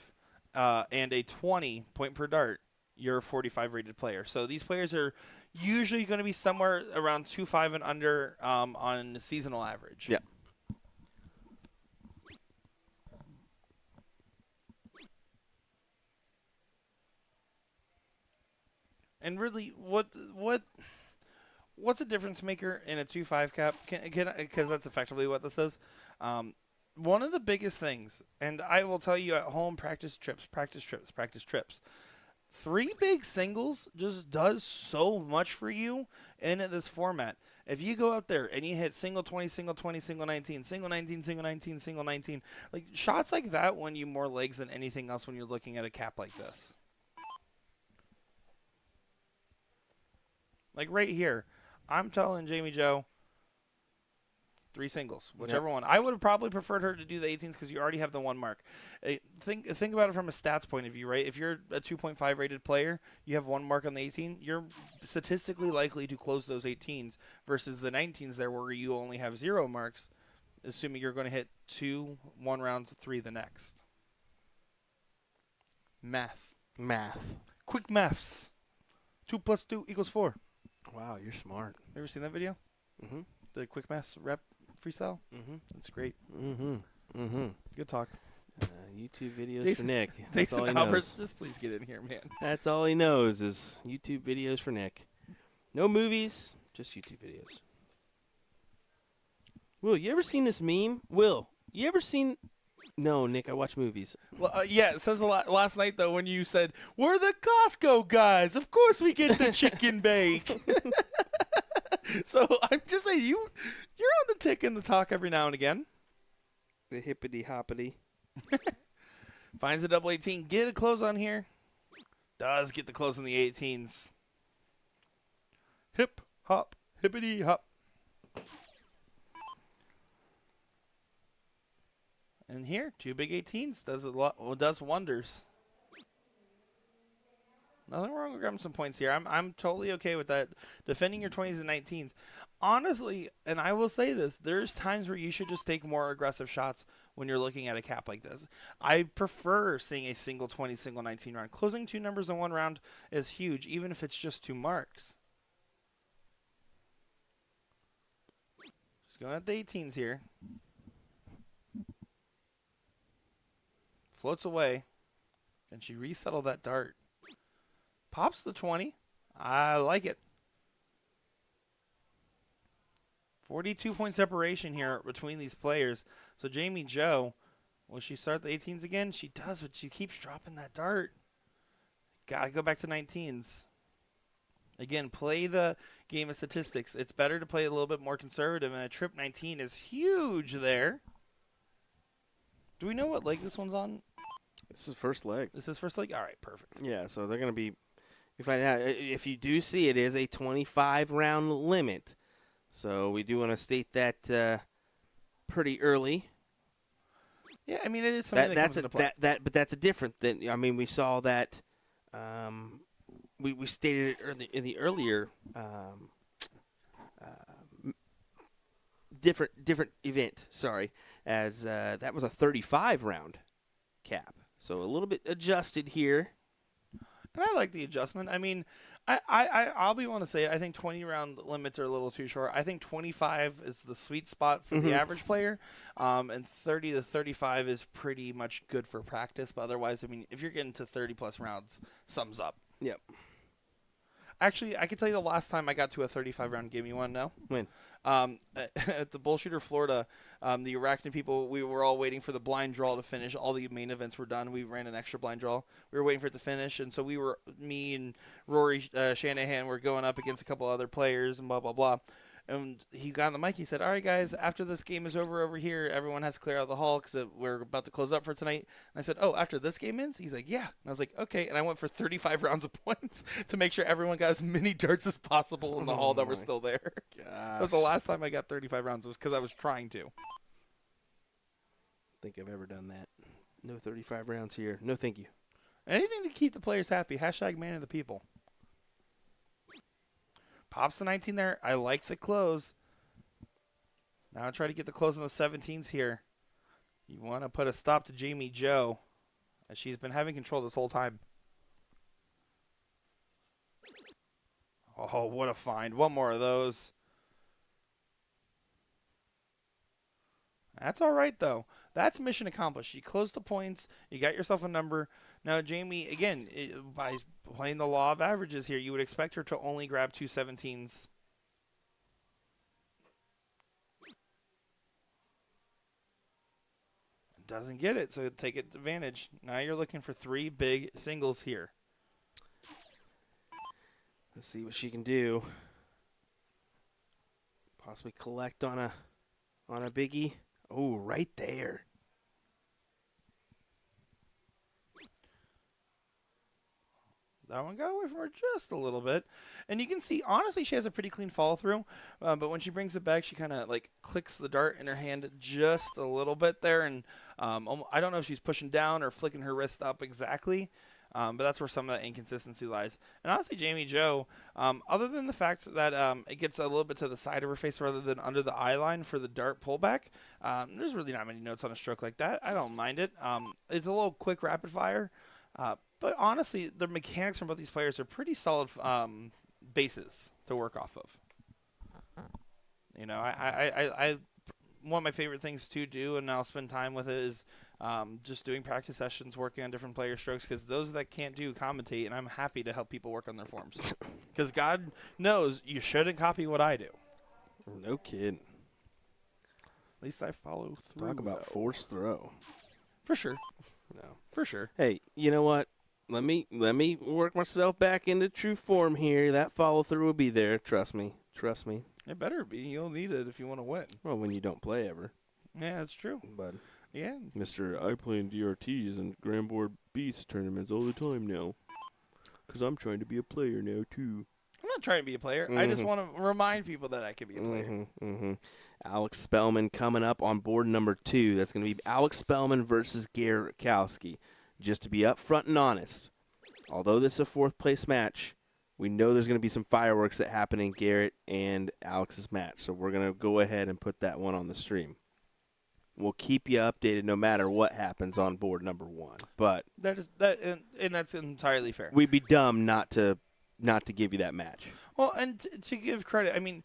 Speaker 2: and a 20 point per dart, you're a 45 rated player. So these players are usually going to be somewhere around 2.5 and under on the seasonal average.
Speaker 1: Yeah.
Speaker 2: And really, what's a difference maker in a 2.5 cap? Because that's effectively what this is. One of the biggest things, and I will tell you at home, practice trips. 3 big singles just does so much for you in this format. If you go out there and you hit single 20, single 20, single 19, single 19, single 19, single 19, like shots like that win you more legs than anything else when you're looking at a cap like this. Like right here, I'm telling Jamie Joe, 3 singles, whichever one. I would have probably preferred her to do the 18s because you already have the 1 mark. Think about it from a stats point of view, right? If you're a 2.5 rated player, you have 1 mark on the 18, you're statistically likely to close those 18s versus the 19s there where you only have 0 marks, assuming you're going to hit 2 1 rounds, 3 the next. Math. Quick maths. 2 + 2 = 4.
Speaker 1: Wow, you're smart.
Speaker 2: Ever seen that video?
Speaker 1: Mm-hmm.
Speaker 2: The quick maths rep freestyle?
Speaker 1: Mm-hmm.
Speaker 2: That's great.
Speaker 1: Mm-hmm. Mm-hmm.
Speaker 2: Good talk.
Speaker 1: YouTube videos
Speaker 2: Jason-
Speaker 1: for Nick. That's all he
Speaker 2: Jason Alberts,
Speaker 1: knows.
Speaker 2: just please get in here, man.
Speaker 1: That's all he knows is YouTube videos for Nick. No movies, just YouTube videos. Will, you ever seen this meme? Will, you ever seen... No, Nick, I watch movies.
Speaker 2: Well, yeah, it says a lot. Last night, though, when you said, "We're the Costco guys. Of course we get the chicken bake." So I'm just saying, you're on the tick and the talk every now and again.
Speaker 1: The hippity-hoppity.
Speaker 2: Finds a double 18. Get a close on here. Does get the close on the 18s. Hip, hop, hippity, hop. And here, 2 big 18s does a lot. Well, does wonders. Nothing wrong with grabbing some points here. I'm totally okay with that. Defending your 20s and 19s. Honestly, and I will say this, there's times where you should just take more aggressive shots when you're looking at a cap like this. I prefer seeing a single 20, single 19 round. Closing 2 numbers in 1 round is huge, even if it's just 2 marks. Just going at the 18s here. Floats away. Can she resettle that dart? Pops the 20. I like it. 42-point separation here between these players. So Jamie Joe, will she start the 18s again? She does, but she keeps dropping that dart. Got to go back to 19s. Again, play the game of statistics. It's better to play a little bit more conservative, and a trip 19 is huge there. Do we know what leg this one's on?
Speaker 1: This is first leg.
Speaker 2: This is first leg? All right, perfect.
Speaker 1: Yeah, so they're going to be – if you do see it is a 25-round limit. So we do want to state that pretty early.
Speaker 2: Yeah, I mean, it is something that comes into play.
Speaker 1: But that's a different than – I mean, we saw that we stated it in the earlier different event, sorry, as that was a 35-round cap. So a little bit adjusted here.
Speaker 2: And I like the adjustment. I mean, I'll be willing to say I think 20-round limits are a little too short. I think 25 is the sweet spot for the average player, and 30 to 35 is pretty much good for practice. But otherwise, I mean, if you're getting to 30-plus rounds, sums up.
Speaker 1: Yep.
Speaker 2: Actually, I can tell you the last time I got to a 35-round game. You want to know?
Speaker 1: When?
Speaker 2: At the Bullshooter, Florida, the Arachnid people, we were all waiting for the blind draw to finish. All the main events were done. We ran an extra blind draw. We were waiting for it to finish, and so me and Rory Shanahan were going up against a couple other players and blah, blah, blah. And he got on the mic. He said, all right, guys, after this game is over here, everyone has to clear out the hall because we're about to close up for tonight. And I said, oh, after this game ends? He's like, yeah. And I was like, okay. And I went for 35 rounds of points to make sure everyone got as many darts as possible in the hall that were still there. That was the last time I got 35 rounds. It was because I was trying to.
Speaker 1: Think I've ever done that. No 35 rounds here. No, thank you.
Speaker 2: Anything to keep the players happy. # man of the people. Pops the 19 there. I like the close. Now I try to get the close on the 17s here. You want to put a stop to Jamie Joe, as she's been having control this whole time. Oh, what a find. One more of those. That's all right, though. That's mission accomplished. You closed the points. You got yourself a number. Now, Jamie, again, by playing the law of averages here, you would expect her to only grab 2 17s. Doesn't get it, so take advantage. Now you're looking for 3 big singles here.
Speaker 1: Let's see what she can do. Possibly collect on a biggie. Oh, right there.
Speaker 2: That one got away from her just a little bit. And you can see, honestly, she has a pretty clean follow-through. But when she brings it back, she kind of, like, clicks the dart in her hand just a little bit there. And I don't know if she's pushing down or flicking her wrist up exactly. But that's where some of that inconsistency lies. And honestly, Jamie Joe, other than the fact that it gets a little bit to the side of her face rather than under the eye line for the dart pullback, there's really not many notes on a stroke like that. I don't mind it. It's a little quick rapid fire. But honestly, the mechanics from both these players are pretty solid bases to work off of. You know, I one of my favorite things to do, and I'll spend time with it, is just doing practice sessions, working on different player strokes, because those that can't do commentate, and I'm happy to help people work on their forms. Because God knows you shouldn't copy what I do.
Speaker 1: No kidding.
Speaker 2: At least I follow through.
Speaker 1: Talk about forced throw.
Speaker 2: For sure.
Speaker 1: No.
Speaker 2: For sure.
Speaker 1: Hey, you know what? Let me work myself back into true form here. That follow through will be there. Trust me. Trust me.
Speaker 2: It better be. You'll need it if you want to win.
Speaker 1: Well, when you don't play ever.
Speaker 2: Yeah, that's true.
Speaker 1: But
Speaker 2: yeah,
Speaker 1: Mr. I play in DRTs and Grand Board Beats tournaments all the time now. Because I'm trying to be a player now, too.
Speaker 2: I'm not trying to be a player. I just want to remind people that I can be a player.
Speaker 1: Alex Spellman coming up on board number 2. That's going to be Alex Spellman versus Garrett Rakowski. Just to be upfront and honest, although this is a 4th place match, we know there's going to be some fireworks that happen in Garrett and Alex's match. So we're going to go ahead and put that one on the stream. We'll keep you updated no matter what happens on board number 1. But
Speaker 2: and that's entirely fair.
Speaker 1: We'd be dumb not to give you that match.
Speaker 2: Well, and to give credit, I mean,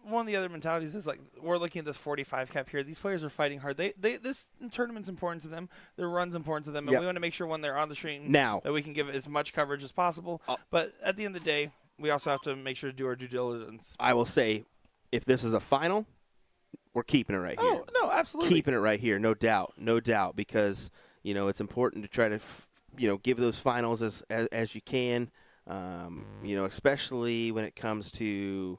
Speaker 2: one of the other mentalities is like we're looking at this 45 cap here. These players are fighting hard. This tournament's important to them. Their run's important to them, and
Speaker 1: Yep.
Speaker 2: we want to make sure when they're on the stream
Speaker 1: Now.
Speaker 2: that we can give as much coverage as possible. But at the end of the day, we also have to make sure to do our due diligence.
Speaker 1: I will say, if this is a final, we're keeping it right here.
Speaker 2: Oh no, absolutely.
Speaker 1: Keeping it right here, no doubt, because it's important to try to give those finals as you can. Especially when it comes to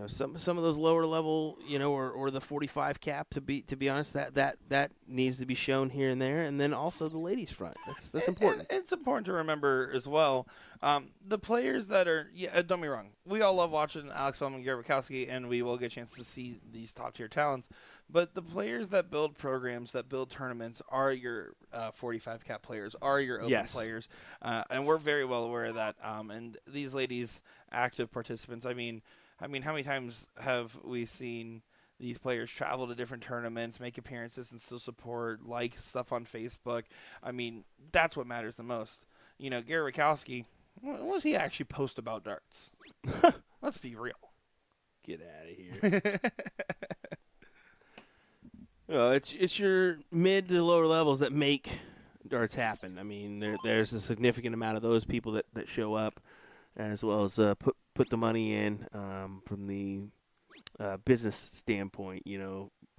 Speaker 1: some of those lower level or the 45 cap to be honest, that needs to be shown here and there, and then also the ladies front. That's important.
Speaker 2: And it's important to remember as well, the players that are don't get me wrong, we all love watching Alex Feldman and Gary Bukowski, and we will get a chance to see these top tier talents. But the players that build programs, that build tournaments, are your 45 cap players, are your open players, and we're very well aware of that. And these ladies, active participants. I mean, how many times have we seen these players travel to different tournaments, make appearances, and still support, like stuff on Facebook? I mean, that's what matters the most. Gary Rakowski, what does he actually post about darts? Let's be real.
Speaker 1: Get out of here. It's your mid to lower levels that make darts happen. I mean, there's a significant amount of those people that show up, as well as put the money in from the business standpoint.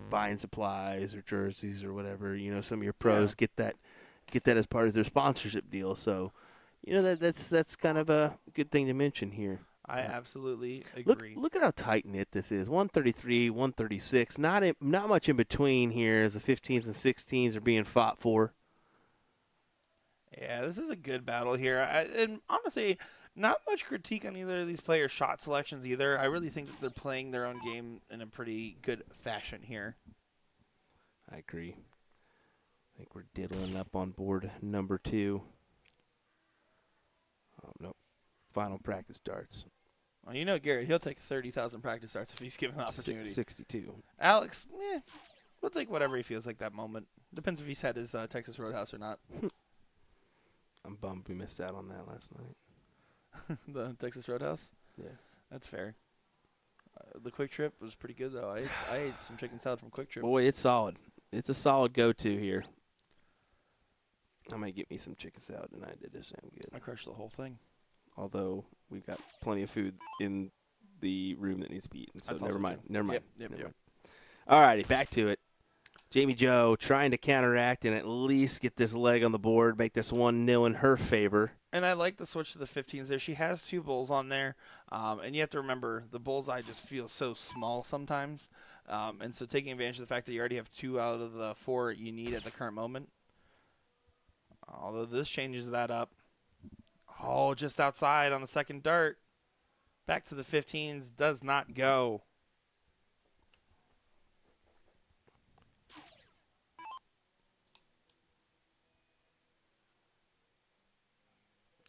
Speaker 1: Buying supplies or jerseys or whatever. Some of your pros get that as part of their sponsorship deal. So, that's kind of a good thing to mention here.
Speaker 2: I absolutely agree.
Speaker 1: Look at how tight knit this is. 133, 136. Not much in between here as the 15s and 16s are being fought for.
Speaker 2: Yeah, this is a good battle here. And honestly, not much critique on either of these players' shot selections either. I really think that they're playing their own game in a pretty good fashion here.
Speaker 1: I agree. I think we're diddling up on board number 2. Oh, nope. Final practice darts.
Speaker 2: Well, Gary, he'll take 30,000 practice darts if he's given the opportunity.
Speaker 1: 62.
Speaker 2: Alex, we'll take whatever he feels like that moment. Depends if he's had his Texas Roadhouse or not.
Speaker 1: I'm bummed we missed out on that last night.
Speaker 2: The Texas Roadhouse?
Speaker 1: Yeah.
Speaker 2: That's fair. The Quick Trip was pretty good, though. I ate some chicken salad from Quick Trip.
Speaker 1: Boy, it's solid. It's a solid go-to here. I might get me some chicken salad tonight. It does sound good.
Speaker 2: I crushed the whole thing.
Speaker 1: Although we've got plenty of food in the room that needs to be eaten, so
Speaker 2: That's
Speaker 1: never
Speaker 2: also
Speaker 1: mind.
Speaker 2: true.
Speaker 1: Never mind.
Speaker 2: Yep.
Speaker 1: All righty, back to it. Jamie Joe trying to counteract and at least get this leg on the board, make this 1-0 in her favor.
Speaker 2: And I like the switch to the 15s there. She has 2 bulls on there, and you have to remember the bullseye just feels so small sometimes. And so taking advantage of the fact that you already have 2 out of the 4 you need at the current moment. Although this changes that up. Oh, just outside on the second dart. Back to the 15s. Does not go.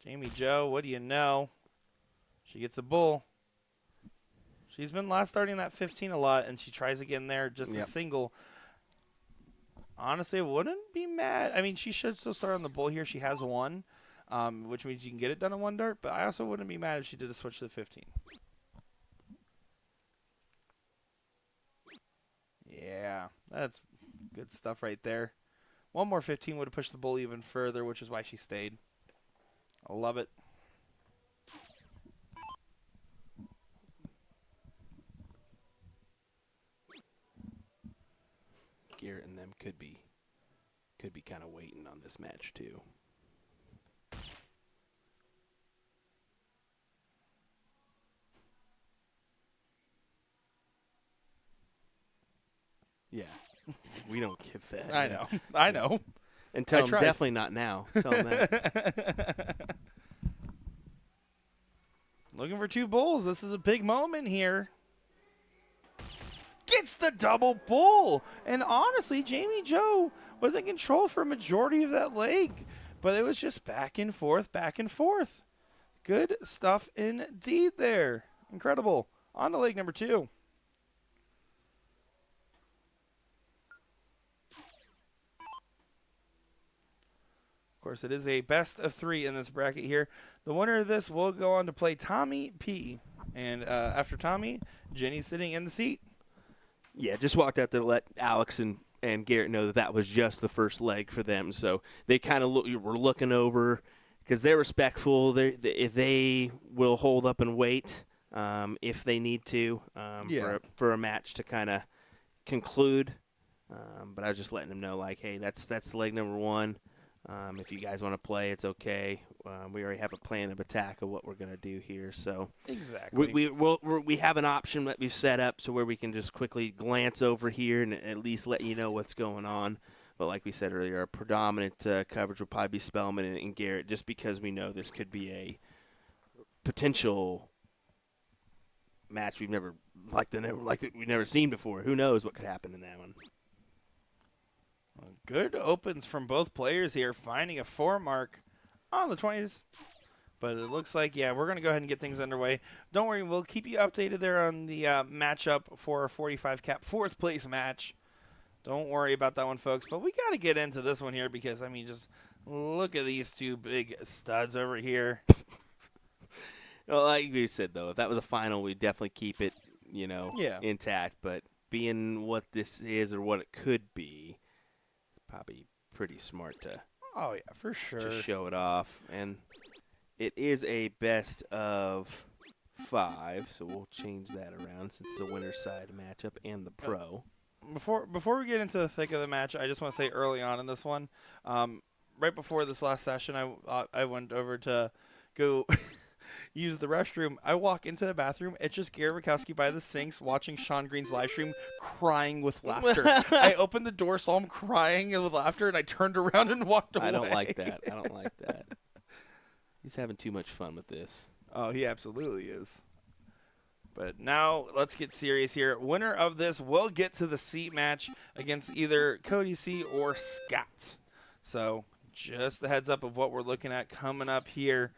Speaker 2: Jamie Joe, what do you know? She gets a bull. She's been last starting that 15 a lot, and she tries again there, just a single. Honestly, wouldn't be mad. I mean, she should still start on the bull here. She has 1. Which means you can get it done in 1 dart, but I also wouldn't be mad if she did a switch to the 15. Yeah, that's good stuff right there. 1 more 15 would have pushed the bull even further, which is why she stayed. I love it.
Speaker 1: Garrett and them could be kind of waiting on this match too. Yeah, we don't give that.
Speaker 2: I know. I know.
Speaker 1: And tell them definitely not now. Tell them that.
Speaker 2: Looking for 2 bulls. This is a big moment here. Gets the double bull. And honestly, Jamie Joe was in control for a majority of that leg. But it was just back and forth, back and forth. Good stuff indeed there. Incredible. On to leg number 2. Of course, it is a best of 3 in this bracket here. The winner of this will go on to play Tommy P. And after Tommy, Jenny's sitting in the seat.
Speaker 1: Yeah, just walked out there to let Alex and Garrett know that that was just the first leg for them. So they kind of were looking over because they're respectful. They will hold up and wait if they need to for a match to kind of conclude. But I was just letting them know, like, hey, that's leg number one. If you guys want to play, it's okay. We already have a plan of attack of what we're going to do here. So
Speaker 2: exactly,
Speaker 1: we have an option that we've set up so where we can just quickly glance over here and at least let you know what's going on. But like we said earlier, our predominant coverage will probably be Spellman and Garrett, just because we know this could be a potential match we've never seen before. Who knows what could happen in that one?
Speaker 2: Good opens from both players here, finding a 4 mark on the 20s. But it looks like, we're going to go ahead and get things underway. Don't worry, we'll keep you updated there on the matchup for a 45 cap 4th place match. Don't worry about that one, folks. But we got to get into this one here because, I mean, just look at these two big studs over here.
Speaker 1: Well, like we said, though, if that was a final, we'd definitely keep it, intact. But being what this is or what it could be, probably pretty smart to
Speaker 2: for sure.
Speaker 1: Just show it off. And it is a best of 5, so we'll change that around since it's the winner's side matchup and the pro.
Speaker 2: Before we get into the thick of the match, I just want to say early on in this one, right before this last session, I went over to go use the restroom. I walk into the bathroom. It's just Garrett Rakowski by the sinks watching Sean Green's live stream, crying with laughter. I opened the door, saw him crying with laughter, and I turned around and walked away.
Speaker 1: I don't like that. He's having too much fun with this.
Speaker 2: Oh, he absolutely is. But now let's get serious here. Winner of this will get to the seat match against either Cody C or Scott. So just the heads up of what we're looking at coming up here.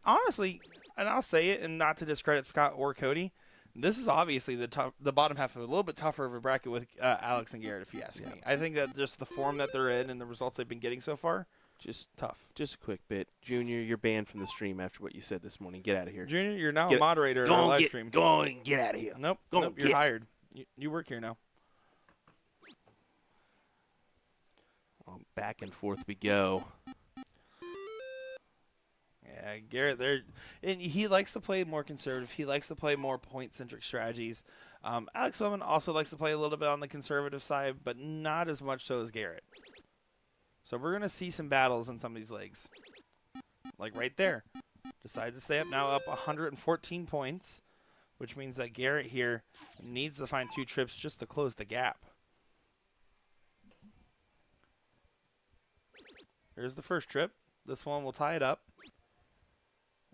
Speaker 2: Honestly, and I'll say it, and not to discredit Scott or Cody, this is obviously the bottom half of a little bit tougher of a bracket with Alex and Garrett, if you ask me. I think that just the form that they're in and the results they've been getting so far, just tough.
Speaker 1: Just a quick bit. Junior, you're banned from the stream after what you said this morning. Get out of here.
Speaker 2: Junior, you're now a moderator in our live stream.
Speaker 1: Go on and get out of here.
Speaker 2: Nope, you're hired. You work here now.
Speaker 1: Back and forth we go.
Speaker 2: Yeah, Garrett, and he likes to play more conservative. He likes to play more point-centric strategies. Alex Bowman also likes to play a little bit on the conservative side, but not as much so as Garrett. So we're going to see some battles in some of these legs. Like right there. Decides to stay up, now up 114 points, which means that Garrett here needs to find 2 trips just to close the gap. Here's the first trip. This one will tie it up.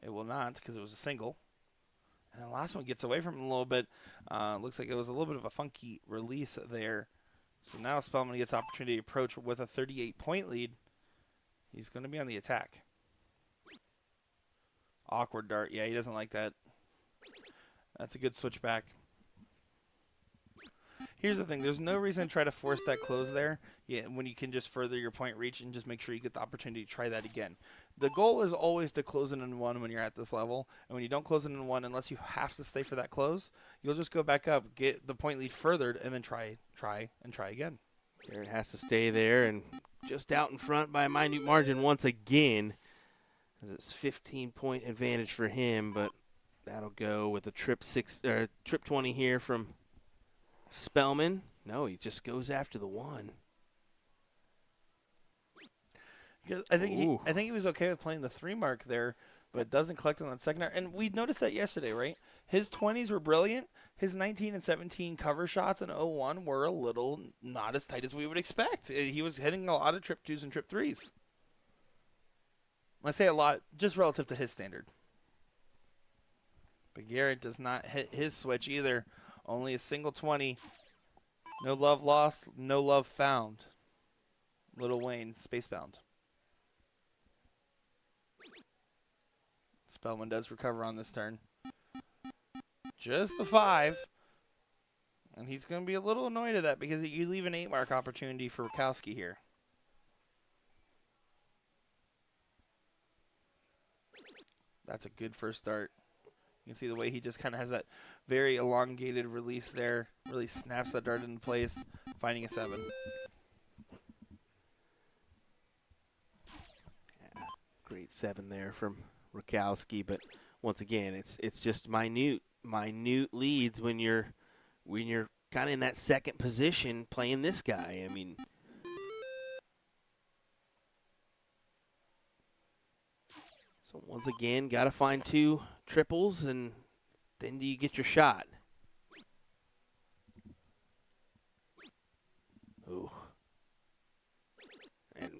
Speaker 2: It will not because it was a single. And the last one gets away from him a little bit. Looks like it was a little bit of a funky release there. So now Spellman gets opportunity to approach with a 38-point lead. He's going to be on the attack. Awkward dart. Yeah, he doesn't like that. That's a good switchback. Here's the thing. There's no reason to try to force that close there when you can just further your point reach and just make sure you get the opportunity to try that again. The goal is always to close it in 1 when you're at this level. And when you don't close it in 1, unless you have to stay for that close, you'll just go back up, get the point lead furthered, and then try again.
Speaker 1: Garrett has to stay there and just out in front by a minute margin once again. It's 15-point advantage for him, but that'll go with a trip 20 here from Spellman. No, he just goes after the 1.
Speaker 2: I think he was okay with playing the 3 mark there, but doesn't collect on that second. And we noticed that yesterday, right? His 20s were brilliant. His 19 and 17 cover shots in 0-1 were a little not as tight as we would expect. He was hitting a lot of trip 2s and trip 3s. I say a lot just relative to his standard. But Garrett does not hit his switch either. Only a single 20. No love lost, no love found. Lil Wayne, Spacebound. Spellman does recover on this turn. Just a 5. And he's going to be a little annoyed at that because you leave an 8 mark opportunity for Rakowski here. That's a good first start. You can see the way he just kind of has that very elongated release there. Really snaps that dart into place, finding a 7.
Speaker 1: Yeah, great 7 there from Rakowski, but once again, it's just minute leads when you're kind of in that second position playing this guy. I mean, so once again, got to find 2 triples, and then do you get your shot? Ooh. And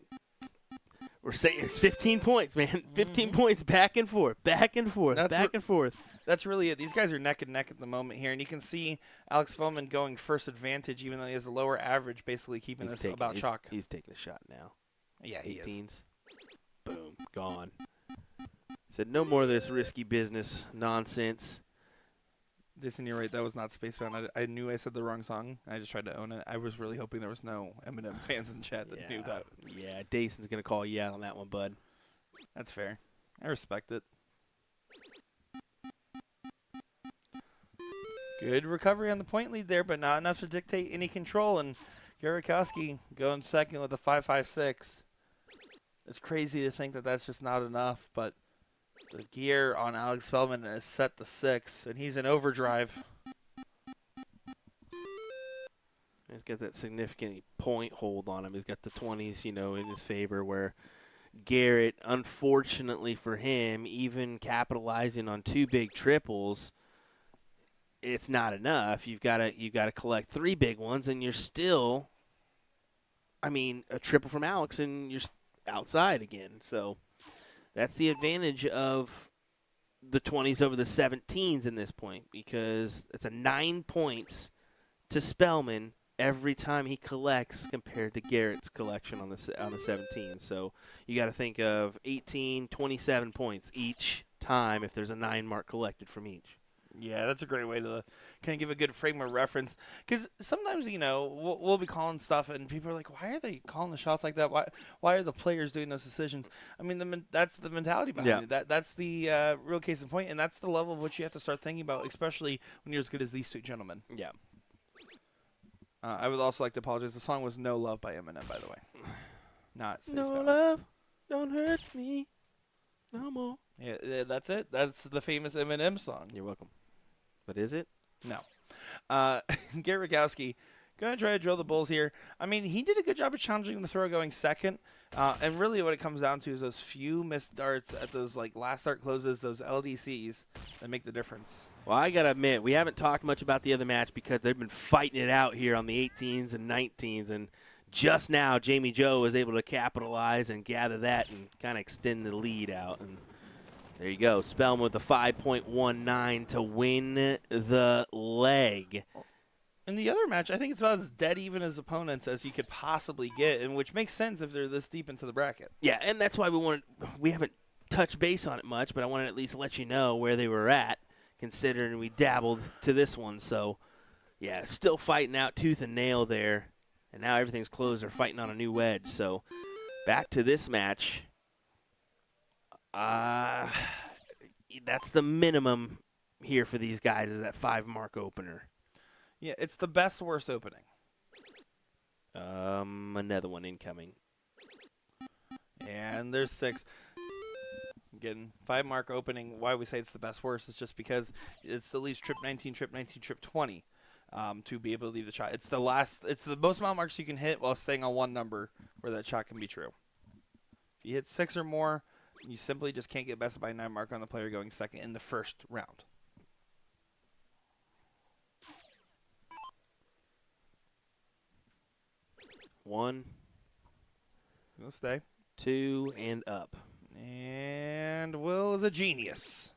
Speaker 1: we're saying it's 15 points, man. 15 points back and forth, back and forth, back and forth.
Speaker 2: That's really it. These guys are neck and neck at the moment here, and you can see Alex Spellman going first advantage, even though he has a lower average, basically keeping this about chalk.
Speaker 1: He's taking a shot now.
Speaker 2: Yeah, he is.
Speaker 1: Boom, gone. Said no more of this risky business nonsense.
Speaker 2: Jason, you're right. That was not Spacebound. I knew I said the wrong song. I just tried to own it. I was really hoping there was no Eminem fans in chat that knew that.
Speaker 1: Yeah, Dason's going to call you out on that one, bud.
Speaker 2: That's fair. I respect it. Good recovery on the point lead there, but not enough to dictate any control. And Garakowski going second with a 5.56. It's crazy to think that that's just not enough, but the gear on Alex Spellman is set to 6, and he's in overdrive.
Speaker 1: He's got that significant point hold on him. He's got the 20s, in his favor, where Garrett, unfortunately for him, even capitalizing on 2 big triples, it's not enough. You've got to collect 3 big ones, and you're still, a triple from Alex, and you're outside again. So that's the advantage of the 20s over the 17s in this point, because it's a 9 points to Spellman every time he collects compared to Garrett's collection on the 17. So you got to think of 18, 27 points each time if there's a 9 mark collected from each.
Speaker 2: Yeah, that's a great way to kind of give a good frame of reference. Because sometimes, we'll be calling stuff, and people are like, why are they calling the shots like that? Why are the players doing those decisions? That's the mentality behind it. That's the real case in point, and that's the level of which you have to start thinking about, especially when you're as good as these 2 gentlemen.
Speaker 1: Yeah.
Speaker 2: I would also like to apologize. The song was No Love by Eminem, by the way. Not Space
Speaker 1: No
Speaker 2: Bound.
Speaker 1: love, don't hurt me no more.
Speaker 2: Yeah, that's it. That's the famous Eminem song.
Speaker 1: You're welcome. But is it?
Speaker 2: No. Garrett Rakowski going to try to drill the Bulls here. He did a good job of challenging the throw going second. And really what it comes down to is those few missed darts at those last dart closes, those LDCs that make the difference.
Speaker 1: Well, I got to admit, we haven't talked much about the other match because they've been fighting it out here on the 18s and 19s. And just now, Jamie Joe was able to capitalize and gather that and kind of extend the lead out. And there you go. Spellman with the 5.19 to win the leg.
Speaker 2: In the other match, I think it's about as dead even as opponents as you could possibly get, and which makes sense if they're this deep into the bracket.
Speaker 1: Yeah, and that's why we haven't touched base on it much, but I wanted to at least let you know where they were at, considering we dabbled to this one. So, yeah, still fighting out tooth and nail there, and now everything's closed. They're fighting on a new wedge. So, back to this match. That's the minimum here for these guys is that 5-mark opener.
Speaker 2: Yeah, it's the best worst opening.
Speaker 1: Another one incoming.
Speaker 2: And there's 6. Again, 5-mark opening. Why we say it's the best worst is just because it's at least trip 19, trip 19, trip 20 to be able to leave the shot. It's the most amount of marks you can hit while staying on one number where that shot can be true. If you hit 6 or more, you simply just can't get bested by a 9 marker on the player going second in the first round.
Speaker 1: One,
Speaker 2: Gonna stay.
Speaker 1: 2, and up.
Speaker 2: And Will is a genius.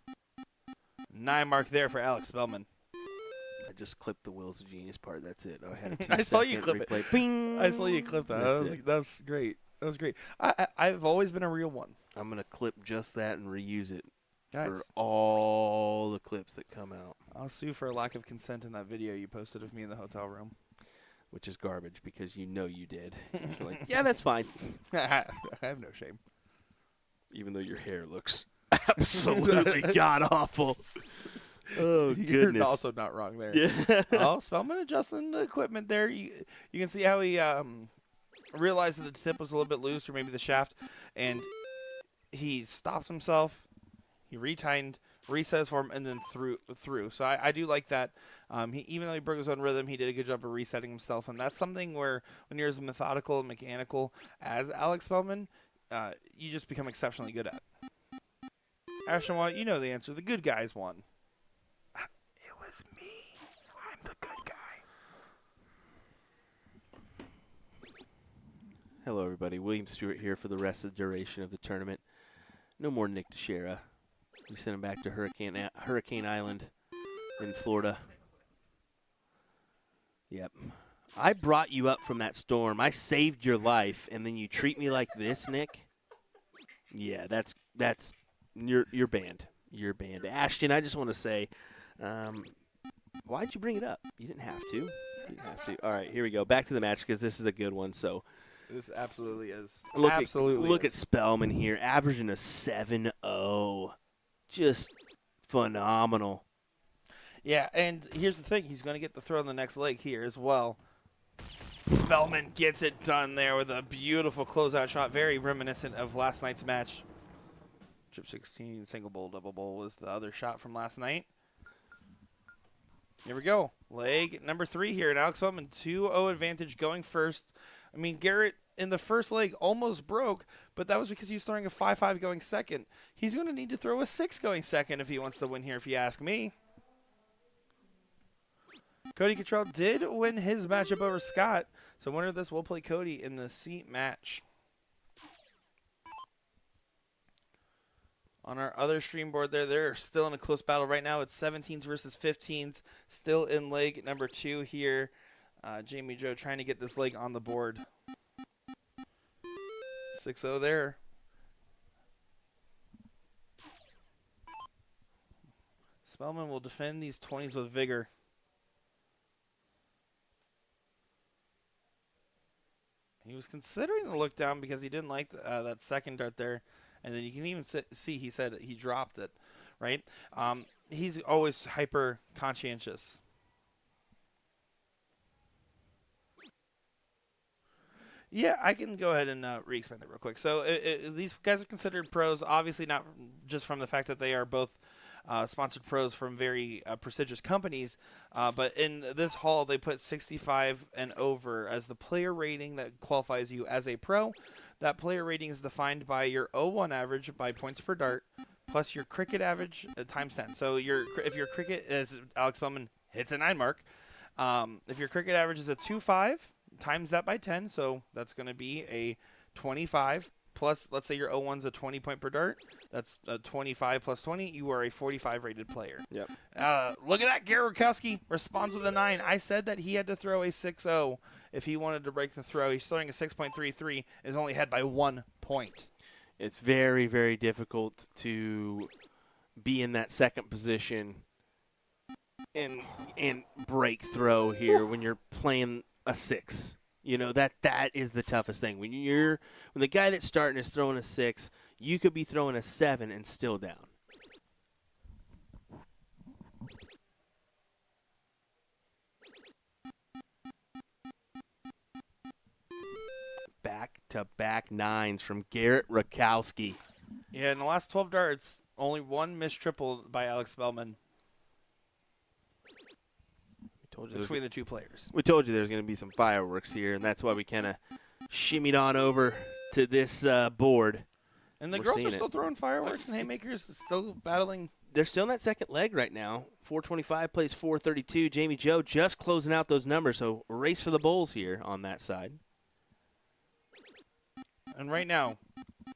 Speaker 2: 9 mark there for Alex Spellman.
Speaker 1: I just clipped the Will's a Genius part. That's it. I had a
Speaker 2: I saw you
Speaker 1: 2-second
Speaker 2: clip
Speaker 1: replay. Bing!
Speaker 2: I saw you clip that. That was great. That was great. I've always been a real one.
Speaker 1: I'm going to clip just that and reuse it
Speaker 2: Guys,
Speaker 1: for all the clips that come out,
Speaker 2: I'll sue for a lack of consent in that video you posted of me in the hotel room.
Speaker 1: which is garbage because you know you did. You're like, yeah, that's fine.
Speaker 2: I have no shame.
Speaker 1: Even though your hair looks Absolutely god awful. Oh
Speaker 2: You're
Speaker 1: goodness.
Speaker 2: also not wrong there.
Speaker 1: Yeah.
Speaker 2: Oh, Spellman adjusting the equipment there. You can see how he realized that the tip was a little bit loose, or maybe the shaft, and he stopped himself. He retightened, reset his form, and then threw. So I do like that. Even though he broke his own rhythm, he did a good job of resetting himself, and that's something where when you're as methodical and mechanical as Alex Spellman, you just become exceptionally good at. Ashton Watt, you know the answer. The good guys won. It was me. I'm the good guy.
Speaker 1: Hello, everybody. William Stewart here for the rest of the duration of the tournament. No more Nick Teixeira. We sent him back to Hurricane Island in Florida. Yep. I brought you up from that storm. I saved your life, and then you treat me like this, Nick? Yeah, that's you're banned. You're banned. Ashton, I just want to say, why'd you bring it up? You didn't have to. You didn't have to. All right, here we go. Back to the match because this is a good one. So
Speaker 2: This absolutely is.
Speaker 1: look at Spellman here, averaging a 7-0. Just phenomenal.
Speaker 2: Yeah, and here's the thing. He's going to get the throw on the next leg here as well. Spellman gets it done there with a beautiful closeout shot, very reminiscent of last night's match. Trip 16, single bowl, double bowl was the other shot from last night. Here we go. Leg number 3 here, and Alex Spellman 2-0 advantage going first. I mean, Garrett in the first leg almost broke, but that was because he was throwing a 5-5 going second. He's going to need to throw a 6 going second if he wants to win here, if you ask me. Cody Cottrell did win his matchup over Scott, so winner of this will play Cody in the seat match. On our other stream board there, they're still in a close battle right now. It's 17s versus 15s, still in leg number 2 here. Jamie Joe trying to get this leg on the board. 6-0 there. Spellman will defend these 20s with vigor. He was considering the look down because he didn't like that second dart there. And then you can even see he said he dropped it, right? He's always hyper conscientious. Yeah, I can go ahead and re-explain that real quick. So these guys are considered pros, obviously not just from the fact that they are both sponsored pros from very prestigious companies, but in this hall they put 65 and over as the player rating that qualifies you as a pro. That player rating is defined by your 0-1 average by points per dart, plus your cricket average times 10. So if your cricket, as Alex Spellman hits a 9 mark, if your cricket average is a 2-5, times that by 10, so that's going to be a 25. Plus, let's say your 0-1's a 20 point per dart. That's a 25 plus 20. You are a 45 rated player.
Speaker 1: Yep.
Speaker 2: Look at that. Garrett Rakowski responds with a 9. I said that he had to throw a 6-0 if he wanted to break the throw. He's throwing a 6.33. Is only ahead by 1 point.
Speaker 1: It's very, very difficult to be in that second position and break throw here when you're playing a 6. You know, that is the toughest thing. When the guy that's starting is throwing a 6, you could be throwing a 7 and still down. Back-to-back 9s from Garrett Rakowski.
Speaker 2: Yeah, in the last 12 darts, only 1 missed triple by Alex Spellman between the 2 players.
Speaker 1: We told you there's going to be some fireworks here, and that's why we kind of shimmied on over to this board.
Speaker 2: And the
Speaker 1: We're
Speaker 2: girls
Speaker 1: seeing
Speaker 2: are still throwing fireworks and haymakers, still battling.
Speaker 1: They're still in that second leg right now. 425 plays 432. Jamie Joe just closing out those numbers, so race for the Bulls here on that side.
Speaker 2: And right now,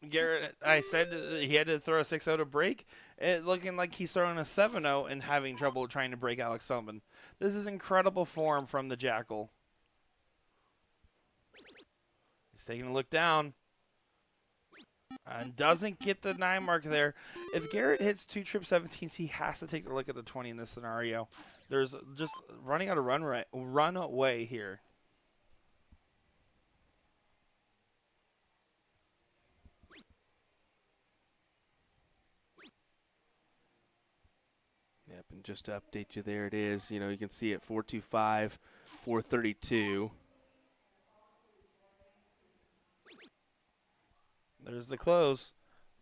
Speaker 2: Garrett, I said he had to throw a 6-0 to break. It looking like he's throwing a 7-0 and having trouble trying to break Alex Spellman. This is incredible form from the Jackal. He's taking a look down. And doesn't get the 9 mark there. If Garrett hits 2 trip 17s, he has to take a look at the 20 in this scenario. There's just running out of runaway here.
Speaker 1: And just to update you, there it is. You know, you can see it 425, 432.
Speaker 2: There's the close.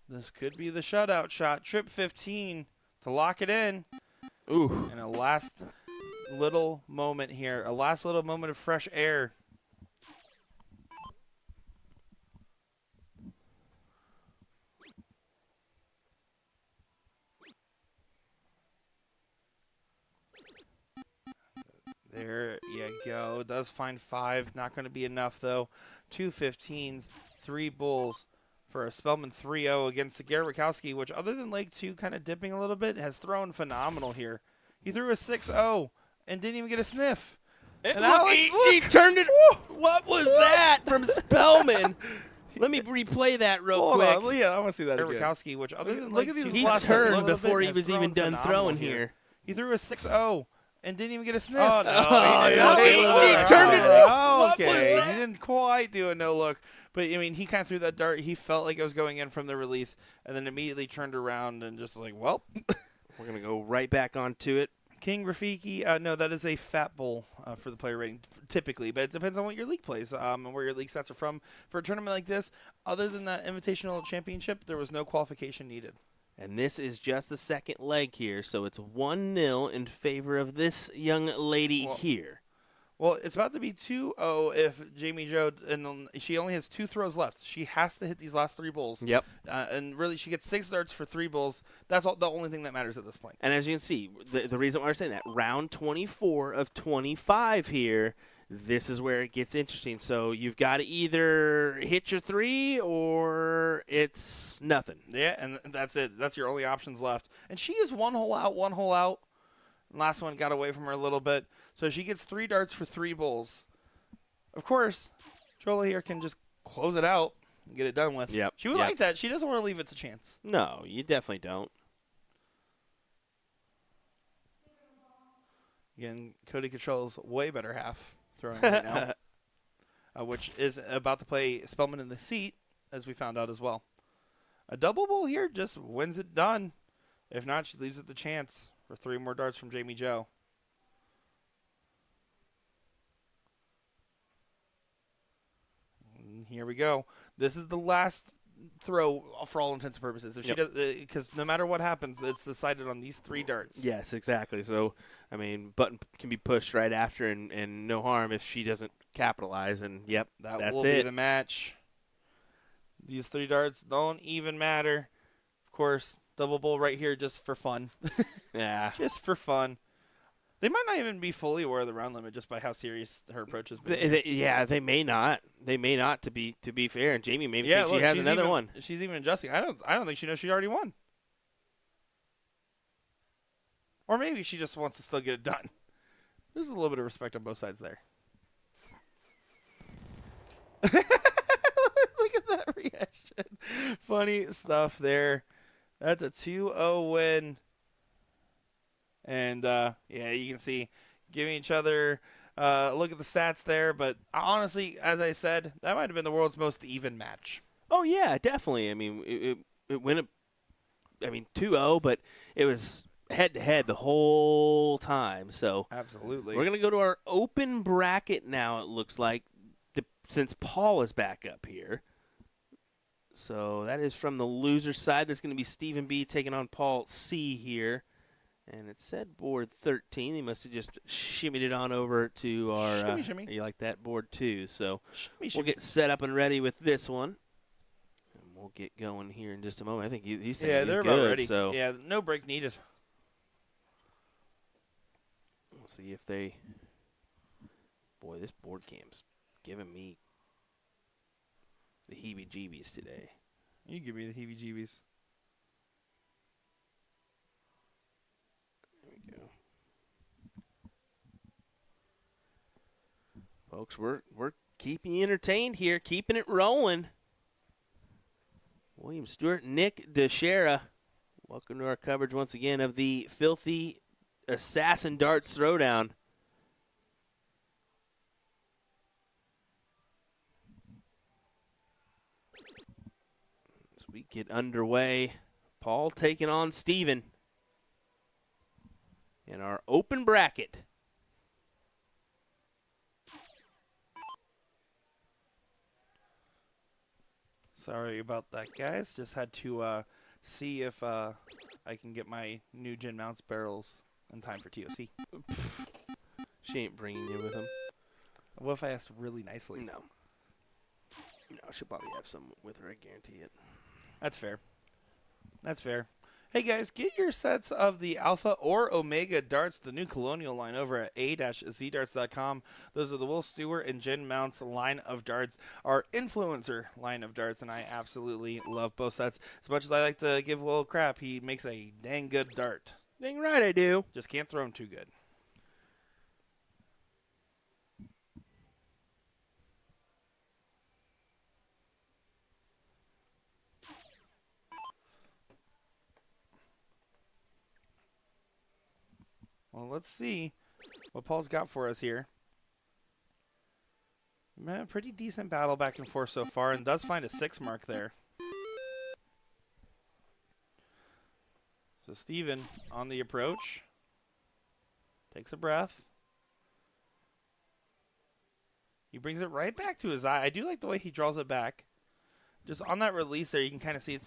Speaker 2: This could be the shutout shot. Trip 15 to lock it in.
Speaker 1: Ooh.
Speaker 2: And a last little moment here. A last little moment of fresh air. There you go. Does find 5. Not going to be enough, though. 2 15s, 3 bulls for a Spellman 3-0 against Garrett Rakowski, which other than Lake 2 kind of dipping a little bit, has thrown phenomenal here. He threw a 6-0 and didn't even get a sniff. And Alex,
Speaker 1: He turned it. What was that from Spellman? Let me replay that real quick.
Speaker 2: Hold on. Yeah, I want to see that again. Rakowski, which other than
Speaker 3: Look
Speaker 2: Lake
Speaker 3: at these
Speaker 2: 2,
Speaker 1: He
Speaker 3: last
Speaker 1: turned
Speaker 2: little
Speaker 1: before
Speaker 2: bit,
Speaker 1: he
Speaker 2: has
Speaker 1: was even
Speaker 2: thrown
Speaker 1: done
Speaker 2: phenomenal
Speaker 1: throwing here.
Speaker 2: He threw a 6-0 and didn't even get a sniff.
Speaker 3: Oh, no.
Speaker 1: He turned it. What was
Speaker 2: Okay,
Speaker 1: that?
Speaker 2: he didn't quite do a no look, but I mean, he kind of threw that dart. He felt like it was going in from the release, and then immediately turned around and just like, well,
Speaker 1: We're going to go right back onto it.
Speaker 2: King Rafiki. No, that is a fat bowl for the player rating typically, but it depends on what your league plays and where your league stats are from. For a tournament like this, other than that Invitational Championship, there was no qualification needed.
Speaker 1: And this is just the second leg here, so it's 1-0 in favor of this young lady here.
Speaker 2: Well, it's about to be 2-0 if Jamie Jo, and she only has 2 throws left. She has to hit these last 3 bulls.
Speaker 1: Yep.
Speaker 2: And really, she gets 6 darts for 3 bulls. That's the only thing that matters at this point.
Speaker 1: And as you can see, the reason why we're saying that, round 24 of 25 here, this is where it gets interesting. So you've got to either hit your 3 or it's nothing.
Speaker 2: Yeah, and that's it. That's your only options left. And she is 1 hole out, 1 hole out. Last one got away from her a little bit. So she gets 3 darts for 3 bulls. Of course, Jola here can just close it out and get it done with.
Speaker 1: Yep.
Speaker 2: She would like that. She doesn't want to leave it to chance.
Speaker 1: No, you definitely don't.
Speaker 2: Again, Cody Cottrell's way better half throwing right now, which is about to play Spellman in the seat, as we found out as well. A double bull here just wins it done. If not, she leaves it to chance for 3 more darts from Jamie Jo. And here we go. This is the last throw for all intents and purposes. If she does, because no matter what happens, it's decided on these 3 darts.
Speaker 1: Yes, exactly. So, I mean, button can be pushed right after and no harm if she doesn't capitalize. And, yep,
Speaker 2: That
Speaker 1: that's
Speaker 2: will be
Speaker 1: it.
Speaker 2: the match. These 3 darts don't even matter. Of course, double bull right here just for fun.
Speaker 1: Yeah.
Speaker 2: Just for fun. They might not even be fully aware of the round limit just by how serious her approach has been.
Speaker 1: They may not. They may not, to be fair. And Jamie maybe thinks
Speaker 2: look,
Speaker 1: she has
Speaker 2: she's
Speaker 1: another
Speaker 2: even,
Speaker 1: one.
Speaker 2: She's even adjusting. I don't think she knows she already won. Or maybe she just wants to still get it done. There's a little bit of respect on both sides there. Look at that reaction. Funny stuff there. That's a 2-0 win. And, yeah, you can see giving each other a look at the stats there. But honestly, as I said, that might have been the world's most even match.
Speaker 1: Oh, yeah, definitely. I mean, it went, 2-0, but it was head-to-head the whole time. So
Speaker 2: Absolutely.
Speaker 1: we're going to go to our open bracket now, it looks like, since Paul is back up here. So that is from the loser side. There's going to be Stephen B taking on Paul C here. And it said board 13. He must have just shimmied it on over to our
Speaker 2: Shimmy.
Speaker 1: you like that board 2. So
Speaker 2: Shimmy.
Speaker 1: we'll get set up and ready with this one. And we'll get going here in just a moment. I think he's saying he's
Speaker 2: they're
Speaker 1: good.
Speaker 2: about ready.
Speaker 1: So
Speaker 2: Yeah, no break needed.
Speaker 1: we'll see if they. Boy, this board camp's giving me the heebie-jeebies today.
Speaker 2: You give me the heebie-jeebies.
Speaker 1: There we go. Folks, we're keeping you entertained here, keeping it rolling. William Stewart, Nick DeShera. Welcome to our coverage once again of the Filthy Assassin Darts Throwdown. As we get underway, Paul taking on Steven. in our open bracket.
Speaker 2: Sorry about that, guys. Just had to see if I can get my new Gin Mounts barrels in time for TOC.
Speaker 1: She ain't bringing you with him.
Speaker 2: What if I asked really nicely?
Speaker 1: No. No, she'll probably have some with her. I guarantee it.
Speaker 2: That's fair. That's fair. Hey, guys, get your sets of the Alpha or Omega darts, the new Colonial line, over at a-zdarts.com. Those are the Will Stewart and Jen Mounts line of darts, our influencer line of darts, and I absolutely love both sets. As much as I like to give Will crap, he makes a dang good dart.
Speaker 1: Dang right I do.
Speaker 2: Just can't throw him too good. Well, let's see what Paul's got for us here. Man, pretty decent battle back and forth so far, and does find a 6 mark there. So Steven on the approach. Takes a breath. He brings it right back to his eye. I do like the way he draws it back. Just on that release there, you can kind of see it's